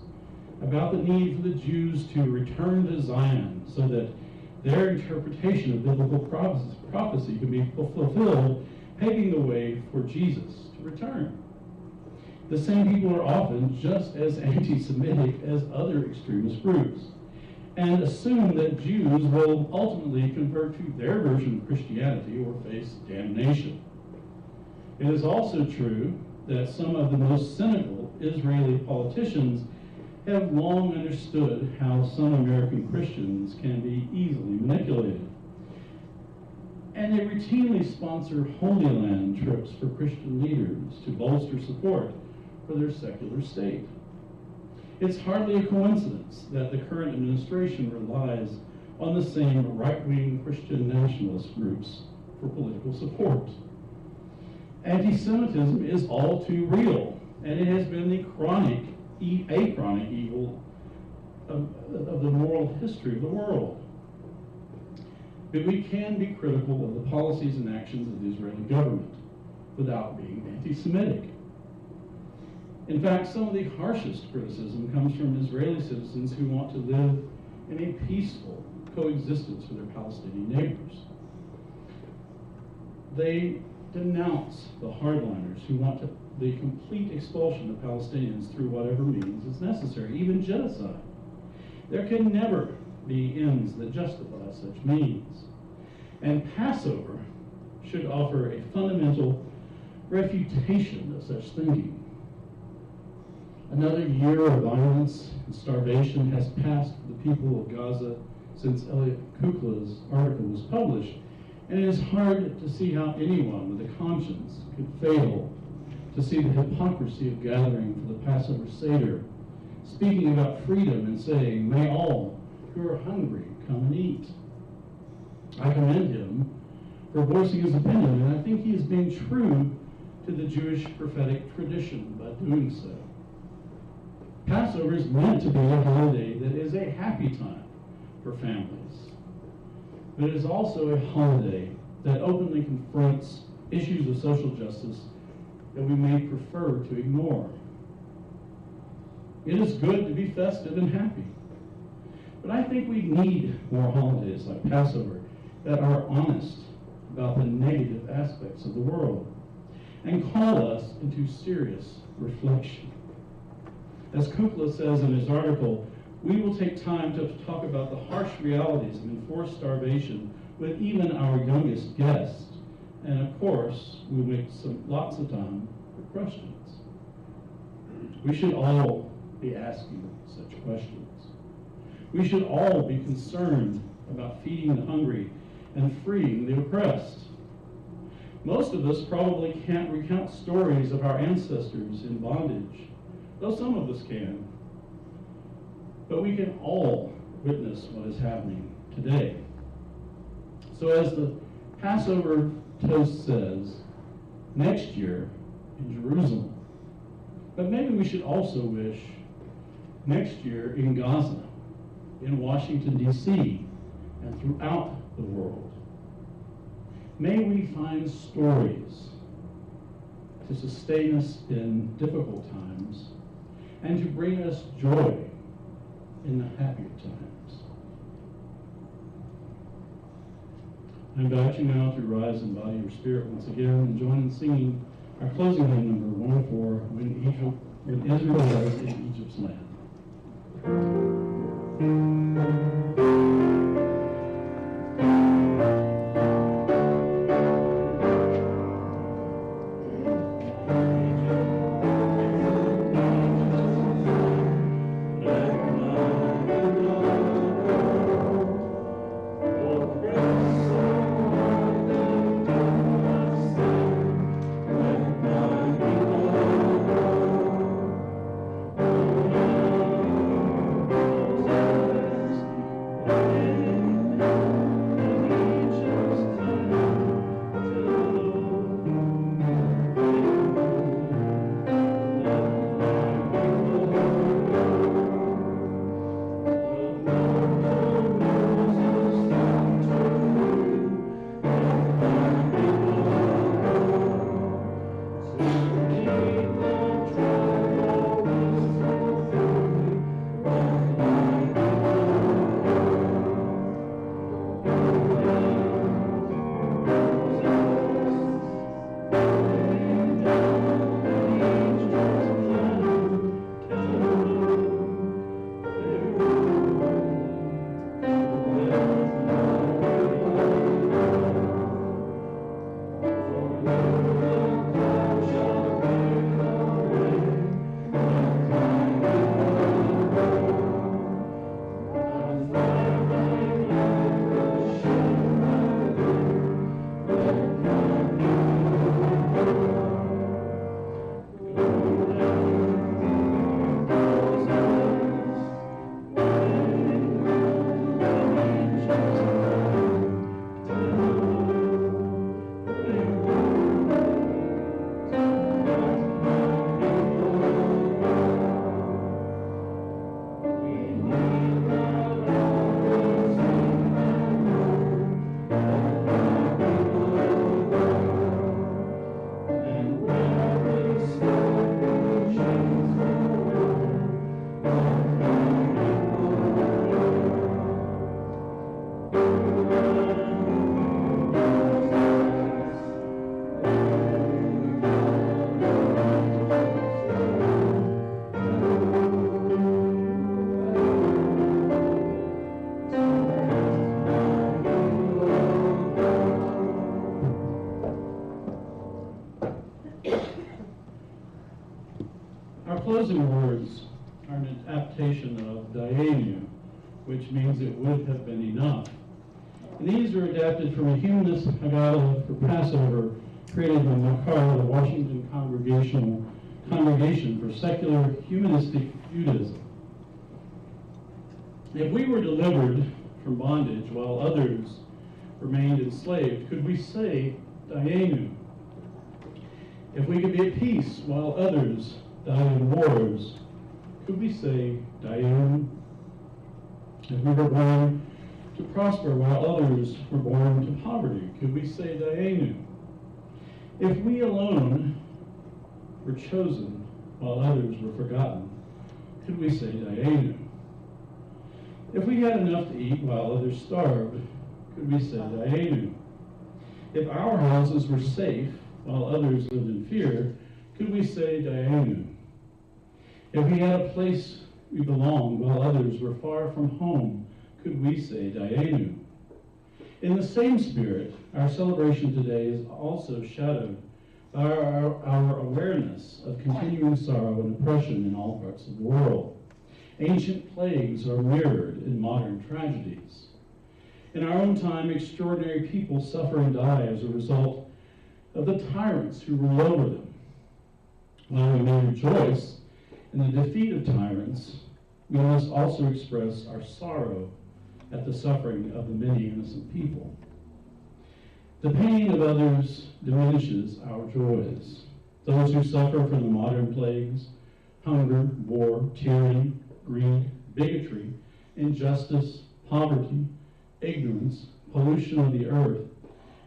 about the need for the Jews to return to Zion so that their interpretation of biblical prophecy can be fulfilled, paving the way for Jesus to return. The same people are often just as anti-Semitic as other extremist groups and assume that Jews will ultimately convert to their version of Christianity or face damnation. It is also true that some of the most cynical Israeli politicians have long understood how some American Christians can be easily manipulated. And they routinely sponsor Holy Land trips for Christian leaders to bolster support for their secular state. It's hardly a coincidence that the current administration relies on the same right-wing Christian nationalist groups for political support. Anti-Semitism is all too real, and it has been the chronic a chronic evil of the moral history of the world. But we can be critical of the policies and actions of the Israeli government without being anti-Semitic. In fact, some of the harshest criticism comes from Israeli citizens who want to live in a peaceful coexistence with their Palestinian neighbors. They denounce the hardliners who want the complete expulsion of Palestinians through whatever means is necessary, even genocide. There can never be ends that justify such means. And Passover should offer a fundamental refutation of such thinking. Another year of violence and starvation has passed for the people of Gaza since Elliot Kukla's article was published, and it is hard to see how anyone with a conscience could fail to see the hypocrisy of gathering for the Passover Seder, speaking about freedom and saying, "May all who are hungry come and eat." I commend him for voicing his opinion, and I think he is being true to the Jewish prophetic tradition by doing so. Passover is meant to be a holiday that is a happy time for families, but it is also a holiday that openly confronts issues of social justice that we may prefer to ignore. It is good to be festive and happy, but I think we need more holidays like Passover that are honest about the negative aspects of the world and call us into serious reflection. As Kukla says in his article, we will take time to talk about the harsh realities of enforced starvation with even our youngest guests. And of course, we'll make lots of time for questions. We should all be asking such questions. We should all be concerned about feeding the hungry and freeing the oppressed. Most of us probably can't recount stories of our ancestors in bondage, though some of us can. But we can all witness what is happening today. So as the Passover toast says, next year in Jerusalem. But maybe we should also wish next year in Gaza, in Washington, D.C., and throughout the world. May we find stories to sustain us in difficult times and to bring us joy in the happier times. I invite you now to rise and body your spirit once again and join in singing our closing hymn number 104, When Israel was in Egypt's Land. Our closing words are an adaptation of Dayenu, which means it would have been enough. And these are adapted from a humanist Haggadah for Passover created by Makar, the Washington Congregation for Secular Humanistic Judaism. If we were delivered from bondage while others remained enslaved, could we say Dayenu? If we could be at peace while others died in wars, could we say Dayenu? If we were born to prosper while others were born to poverty, could we say Dayenu? If we alone were chosen while others were forgotten, could we say Dayenu? If we had enough to eat while others starved, could we say Dayenu? If our houses were safe while others lived in fear, could we say Dayenu? If we had a place we belonged while others were far from home, could we say Dayenu? In the same spirit, our celebration today is also shadowed by our awareness of continuing sorrow and oppression in all parts of the world. Ancient plagues are mirrored in modern tragedies. In our own time, extraordinary people suffer and die as a result of the tyrants who rule over them. While we may rejoice in the defeat of tyrants, we must also express our sorrow at the suffering of the many innocent people. The pain of others diminishes our joys. Those who suffer from the modern plagues, hunger, war, tyranny, greed, bigotry, injustice, poverty, ignorance, pollution of the earth,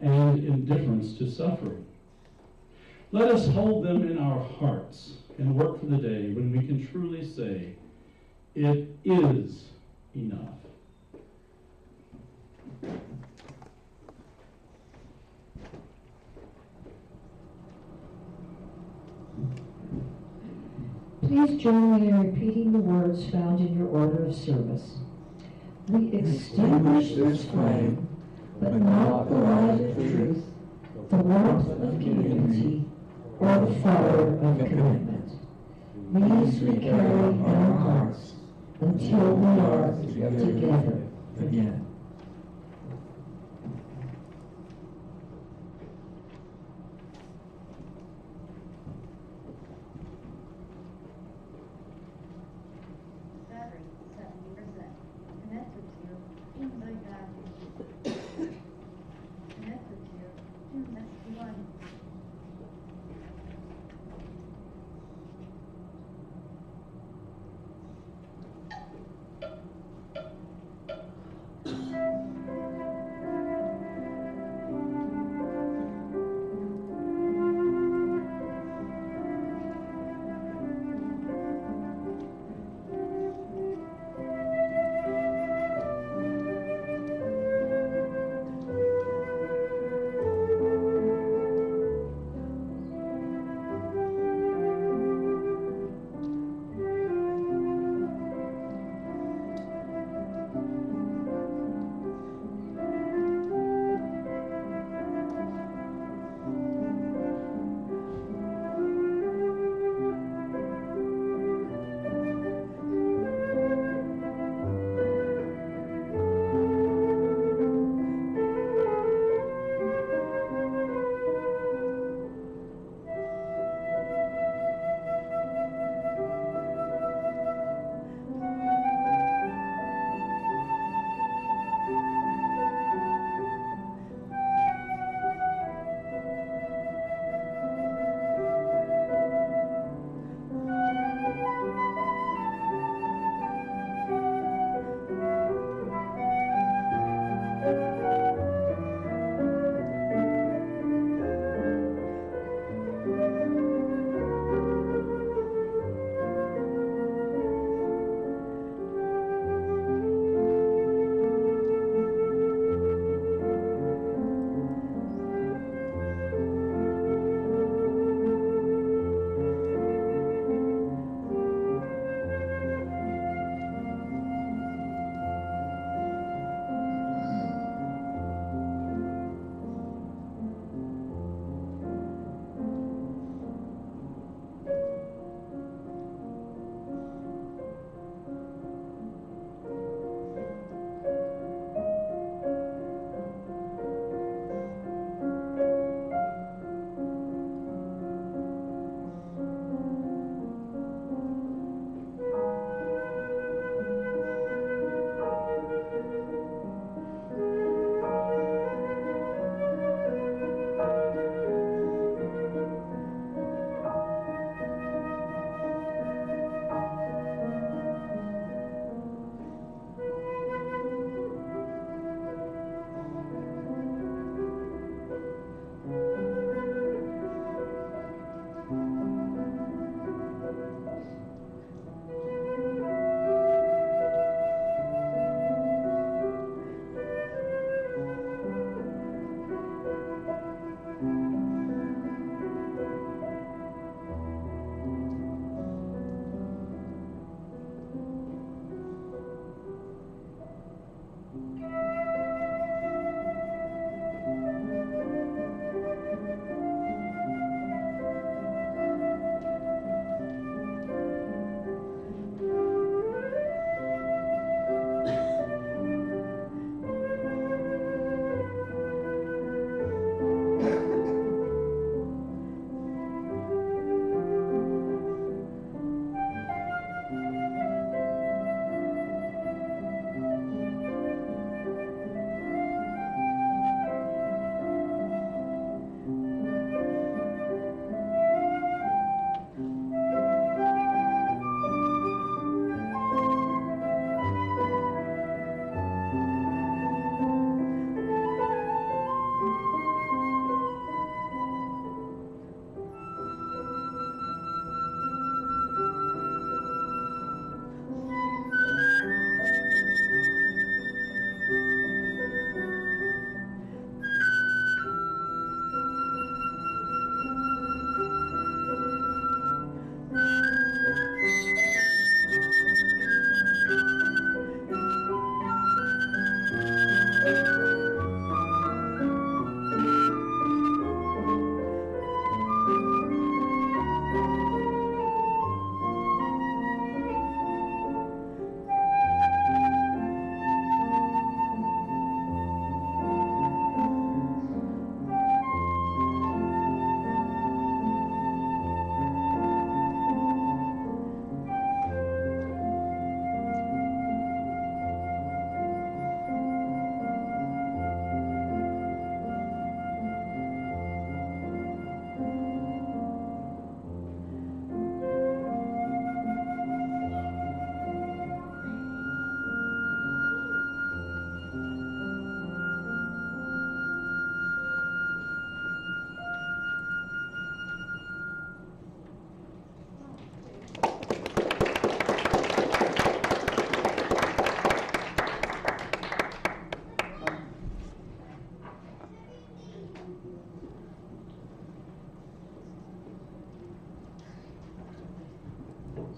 and indifference to suffering. Let us hold them in our hearts and work for the day when we can truly say, it is enough. Please join me in repeating the words found in your order of service. We extinguish this flame, but not the light of truth, the warmth of community, or the fire of commitment. These we carry in our hearts until we are together again. Battery, 70%. Connected to inside battery. Connected to message one.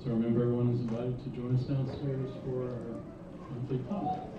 So remember, everyone is invited to join us downstairs for our monthly potluck.